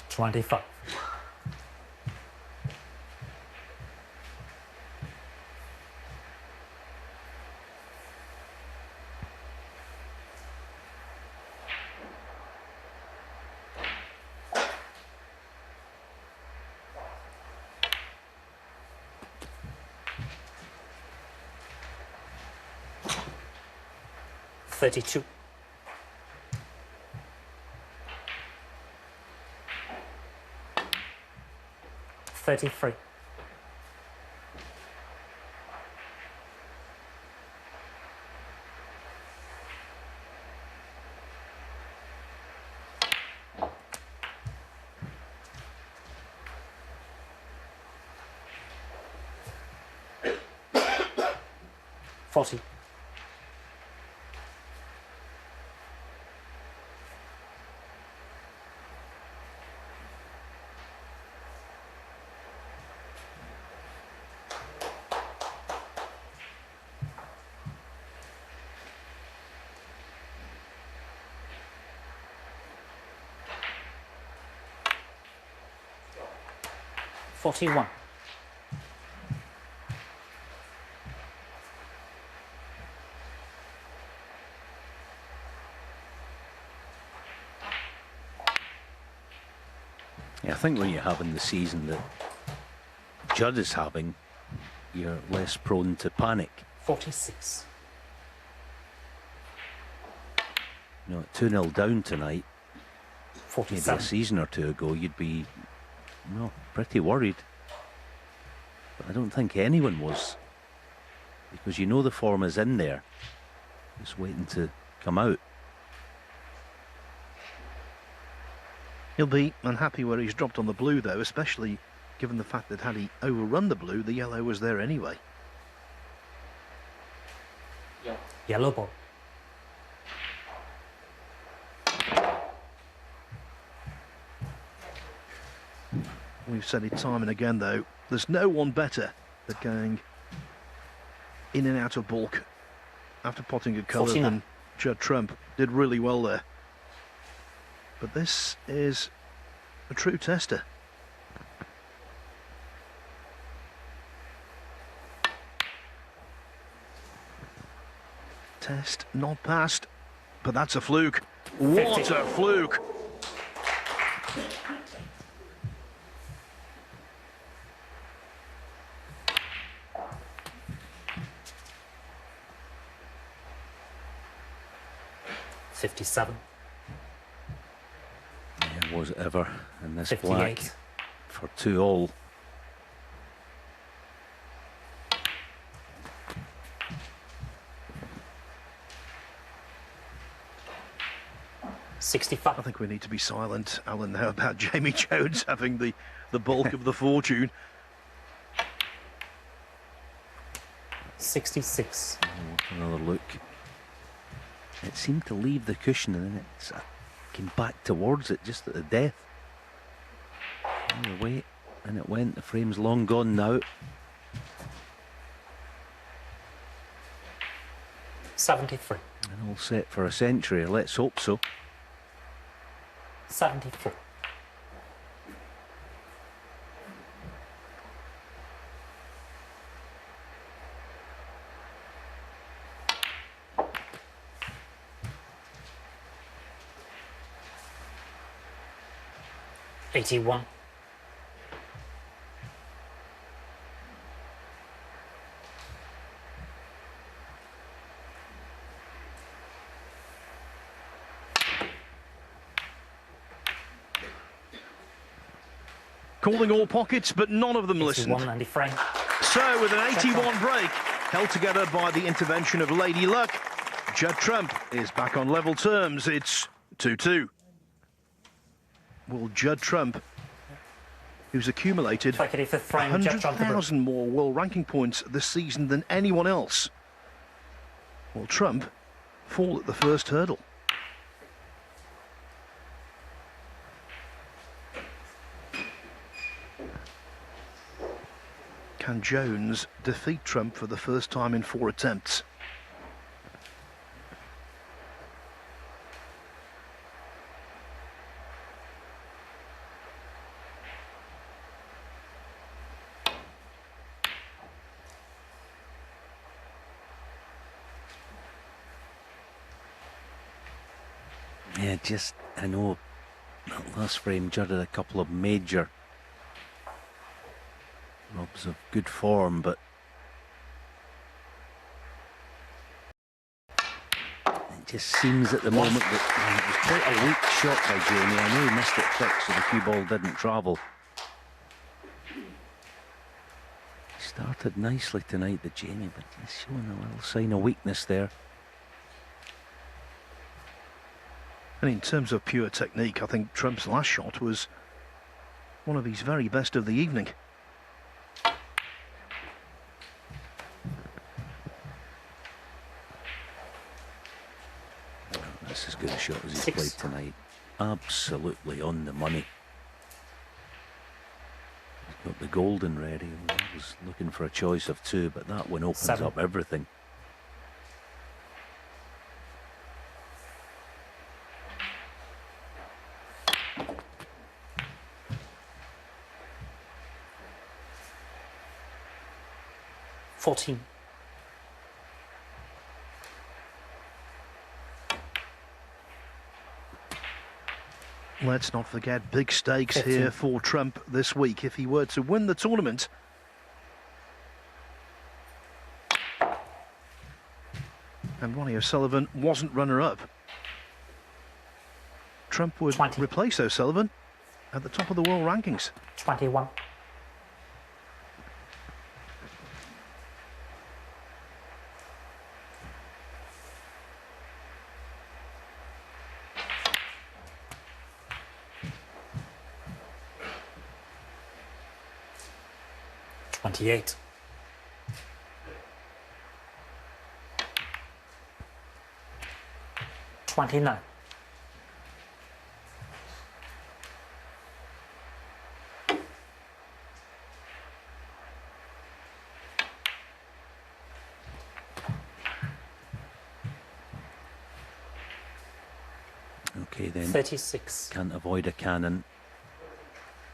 25. $32. 33. 40. 41. Yeah, I think when you're having the season that Judd is having, you're less prone to panic. 46. You know, at 2-0 down tonight, maybe 47. a season or two ago, you'd be, pretty worried. But I don't think anyone was, because you know the form is in there, just waiting to come out. He'll be unhappy where he's dropped on the blue, though, especially given the fact that had he overrun the blue, the yellow was there anyway. Yellow ball. We've said it time and again, though, there's no one better at going in and out of bulk after potting a colour 49. than Judd Trump. Did really well there. But this is a true tester. Test not passed, but that's a fluke. What 50. a fluke! $57. Yeah, was it ever in this 58. black for 2-all. I 65. think we need to be silent, Alan, now about Jamie Jones having the bulk of the fortune. 66. Another look. It seemed to leave the cushion and then it came back towards it just at the death. Away, and it went. The frame's long gone now. 73. And all set for a century. Let's hope so. 74. $81. calling all pockets, but none of them listened. 190 frame. So, with an 81 break, held together by the intervention of Lady Luck, Judd Trump is back on level terms. It's 2-2. Will Judd Trump, who's accumulated 100,000 more world ranking points this season than anyone else, will Trump fall at the first hurdle? Can Jones defeat Trump for the first time in 4 attempts? Yeah, I know that last frame Judd had a couple of major rubs of good form, but it just seems at the moment that it was quite a weak shot by Jamie. I know he missed it quick, so the cue ball didn't travel. He started nicely tonight, the Jamie, but he's showing a little sign of weakness there. And in terms of pure technique, I think Trump's last shot was one of his very best of the evening. That's as good a shot as he's played tonight. Absolutely on the money. He's got the golden ready. I was looking for a choice of 2, but that one opens up everything. Let's not forget big stakes here for Trump this week. If he were to win the tournament, and Ronnie O'Sullivan wasn't runner-up, Trump would replace O'Sullivan at the top of the world rankings. 21. $28. $29. Okay then. 36. Can't avoid a cannon.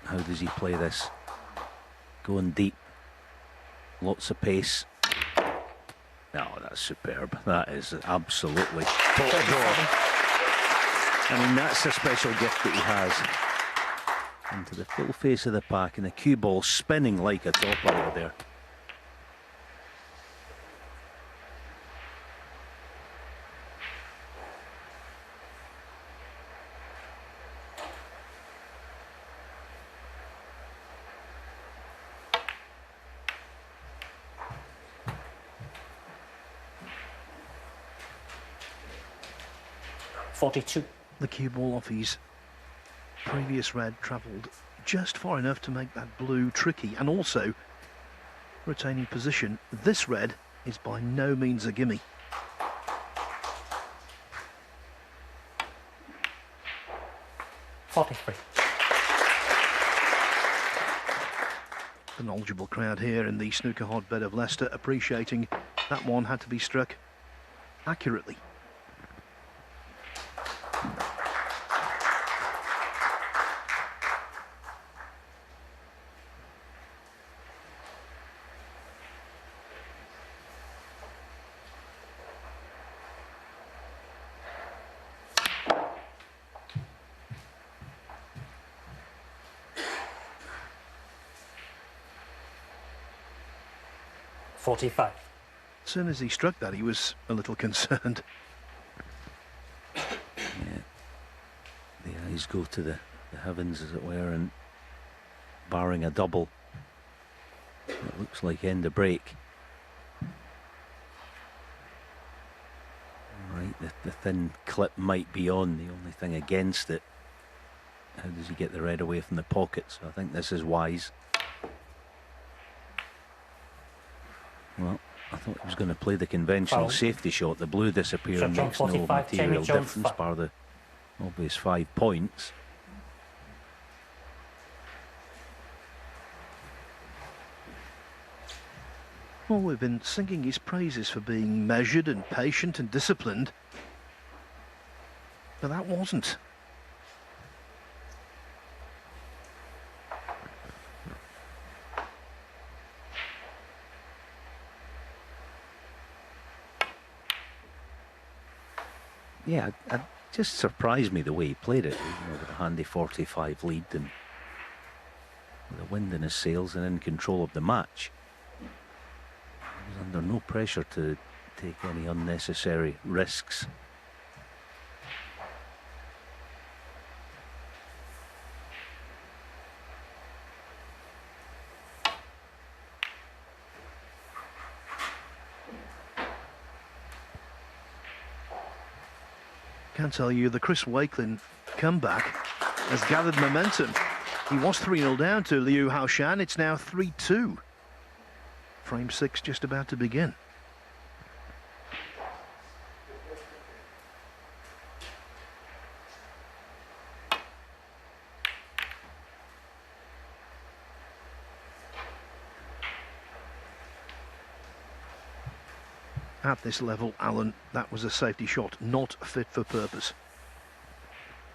How does he play this? Going deep. Lots of pace. No, that's superb. That is absolutely top draw. I mean, that's a special gift that he has. Into the full face of the pack, and the cue ball spinning like a topper over there. $42. The cue ball off his previous red travelled just far enough to make that blue tricky, and also retaining position. This red is by no means a gimme. $43. The knowledgeable crowd here in the snooker hotbed of Leicester appreciating that one had to be struck accurately. $45. As soon as he struck that, he was a little concerned. Yeah. The eyes go to the heavens, as it were, and barring a double. It looks like end of break. Right, the thin clip might be on. The only thing against it, how does he get the red away from the pocket? So I think this is wise. Well, I thought he was going to play the conventional safety shot. The blue disappear and makes no material difference, bar the obvious 5 points. Well, we've been singing his praises for being measured and patient and disciplined, but that wasn't. Yeah, it just surprised me the way he played it, with a handy 45 lead and with the wind in his sails and in control of the match. He was under no pressure to take any unnecessary risks. Can't tell you, the Chris Wakelin comeback has gathered momentum. He was 3-0 down to Liu Haoshan. It's now 3-2. Frame 6 just about to begin. At this level, Alan, that was a safety shot, not fit for purpose.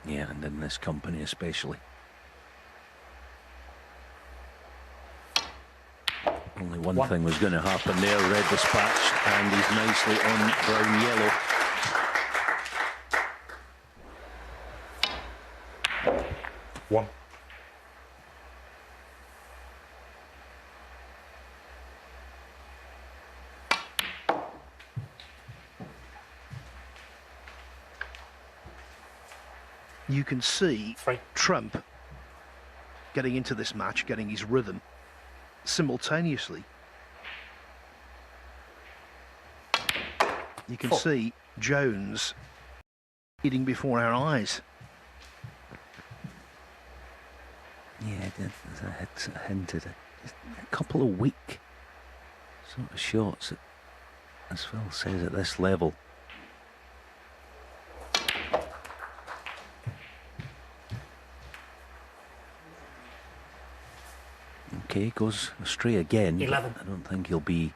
Yeah, and in this company especially. Only one thing was going to happen there. Red dispatch, and he's nicely on brown-yellow. One. You can see Trump getting into this match, getting his rhythm simultaneously. You can see Jones leading before our eyes. Yeah, there's a hint at a couple of weak sort of shots, as Phil says, at this level. Okay, goes astray again. 11. I don't think he'll be,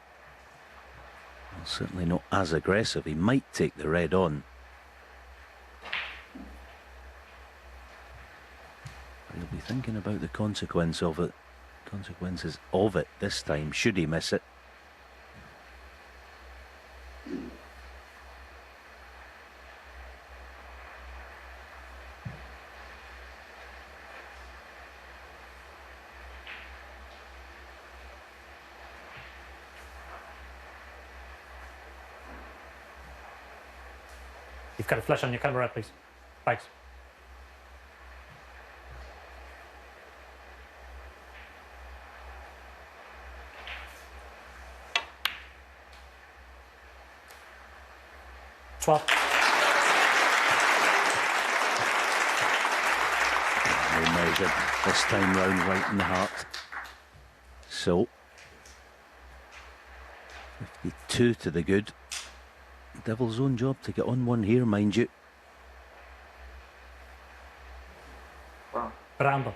well, certainly not as aggressive. He might take the red on. But he'll be thinking about the consequences of it this time, should he miss it. You've got a flash on your camera, please. Thanks. Well measured this time round, right in the heart. So 52 to the good. Devil's own job to get on one here, mind you. Bramble.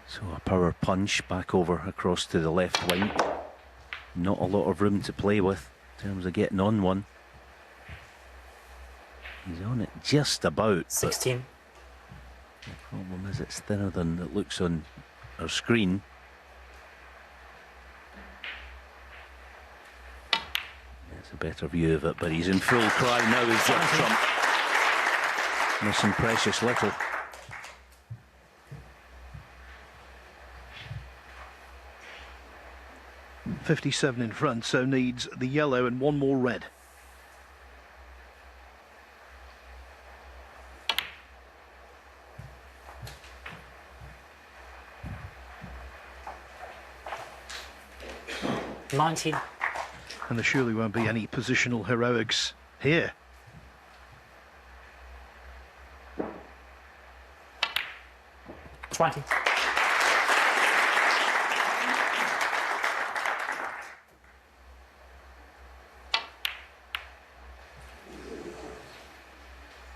So a power punch back over across to the left wing. Not a lot of room to play with in terms of getting on one. He's on it just about. 16. The problem is it's thinner than it looks on our screen. There's a better view of it, but he's in full cry now. He's Judd Trump. Missing precious little. .57 in front, so needs the yellow and one more red. 19. And there surely won't be any positional heroics here. $20.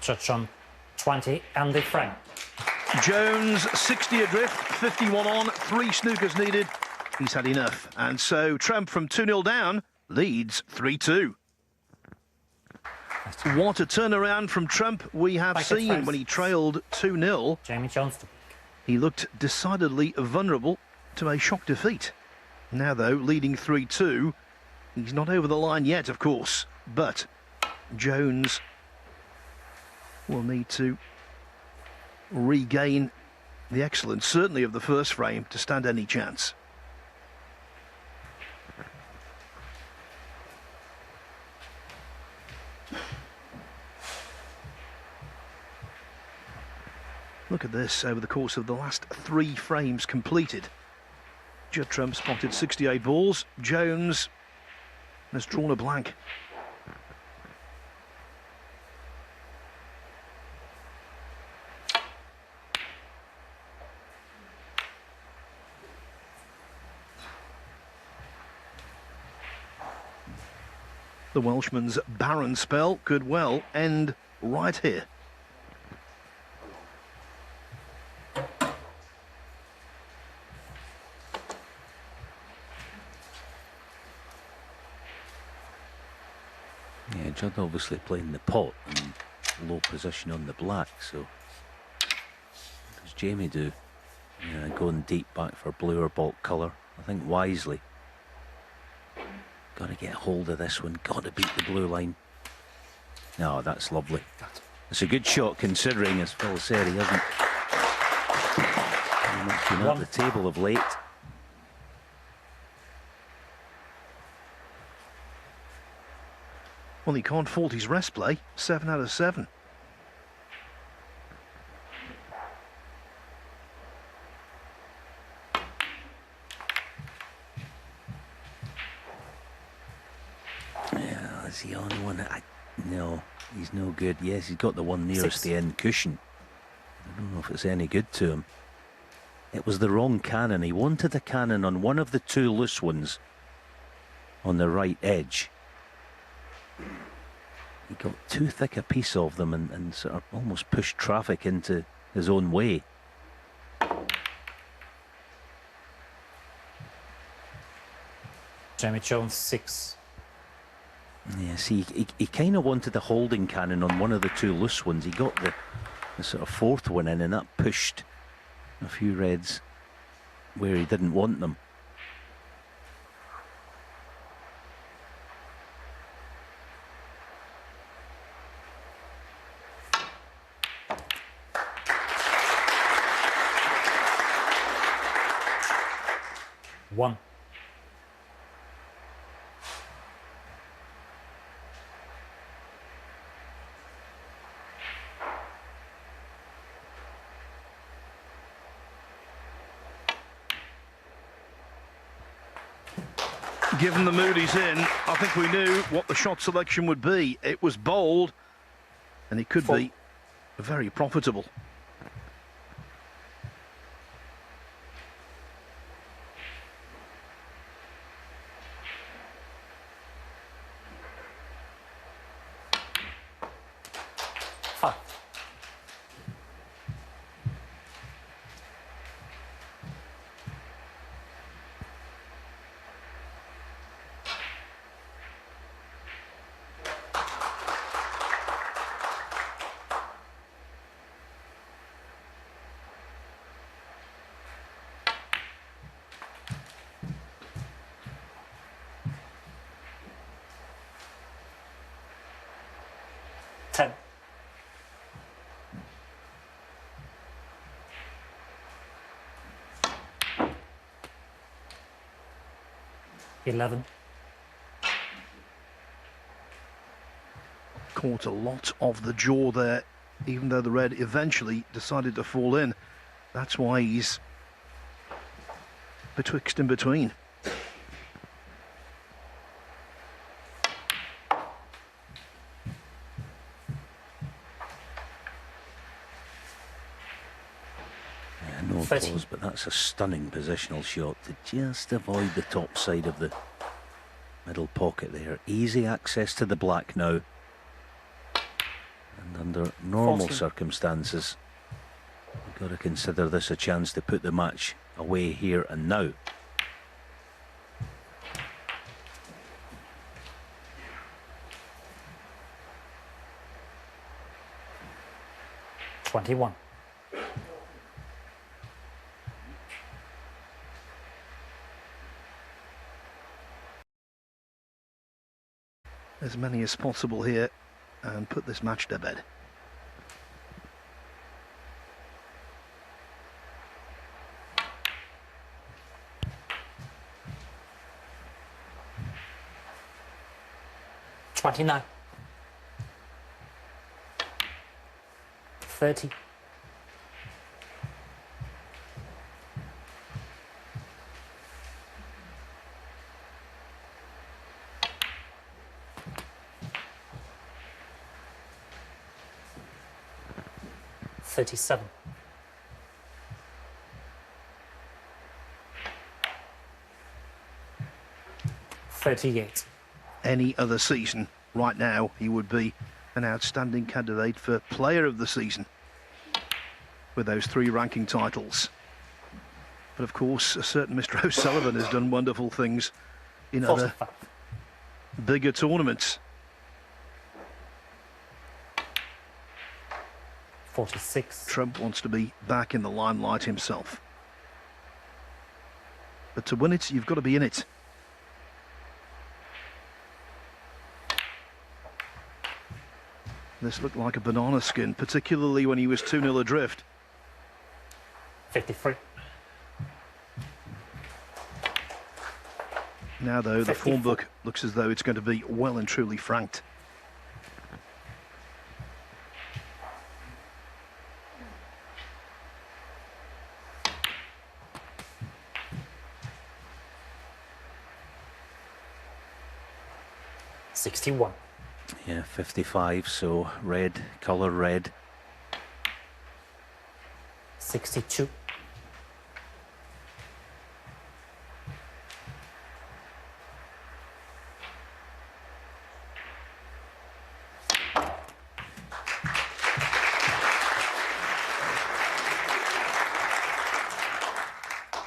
Judge on 20 and the frame. Jones 60 adrift, 51 on, 3 snookers needed. He's had enough. And so Trump from 2-0 down leads 3-2. What a turnaround from Trump we have seen when he trailed 2-0. Jamie Jones. He looked decidedly vulnerable to a shock defeat. Now, though, leading 3-2. He's not over the line yet, of course, but Jones will need to regain the excellence, certainly of the first frame, to stand any chance. Look at this over the course of the last 3 frames completed. Judd Trump spotted 68 balls. Jones has drawn a blank. The Welshman's barren spell could well end right here. Yeah, Judd obviously playing the pot and low position on the black, so what does Jamie do? Yeah, going deep back for blue or bulk colour. I think wisely. Got to get hold of this one. Got to beat the blue line. No, that's lovely. It's a good shot considering, as Phil said, he hasn't been at the table of late. Well, he can't fault his rest play. 7 out of 7. Yeah, is he on one? No, he's no good. Yes, he's got the one nearest the end cushion. I don't know if it's any good to him. It was the wrong cannon. He wanted the cannon on one of the 2 loose ones on the right edge. He got too thick a piece of them and sort of almost pushed traffic into his own way. Jamie Jones 6. Yeah, see, he kind of wanted the holding cannon on one of the 2 loose ones. He got the sort of 4th one in, and that pushed a few reds where he didn't want them. One. Given the mood he's in, I think we knew what the shot selection would be. It was bold, and it could be very profitable. Ten. 11. Caught a lot of the jaw there, even though the red eventually decided to fall in. That's why he's betwixt and between. 30. Pause, but that's a stunning positional shot to just avoid the top side of the middle pocket there. Easy access to the black now. And under normal 40. circumstances, you've got to consider this a chance to put the match away here and now. $21. As many as possible here and put this match to bed. $29. 30. $37. $38. Any other season, right now, he would be an outstanding candidate for Player of the Season with those 3 ranking titles. But of course, a certain Mr. O'Sullivan has done wonderful things in 45. other bigger tournaments. 46. Trump wants to be back in the limelight himself. But to win it, you've got to be in it. This looked like a banana skin, particularly when he was 2-0 adrift. 53. Now, though, the 54. form book looks as though it's going to be well and truly franked. $61. Yeah, 55, so red, colour red. 62.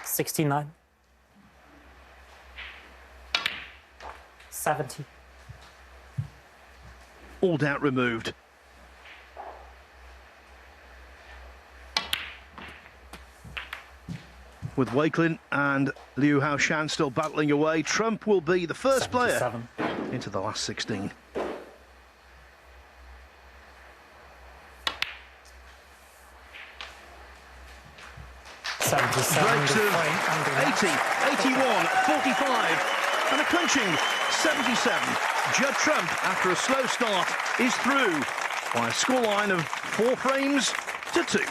$69. 70. All doubt removed. With Wakelin and Liu Haoshan still battling away, Trump will be the first player 77. into the last 16. Breaks of 80, 81, 45 and a clinching 77. Judd Trump, after a slow start, is through by a scoreline of 4 frames to 2.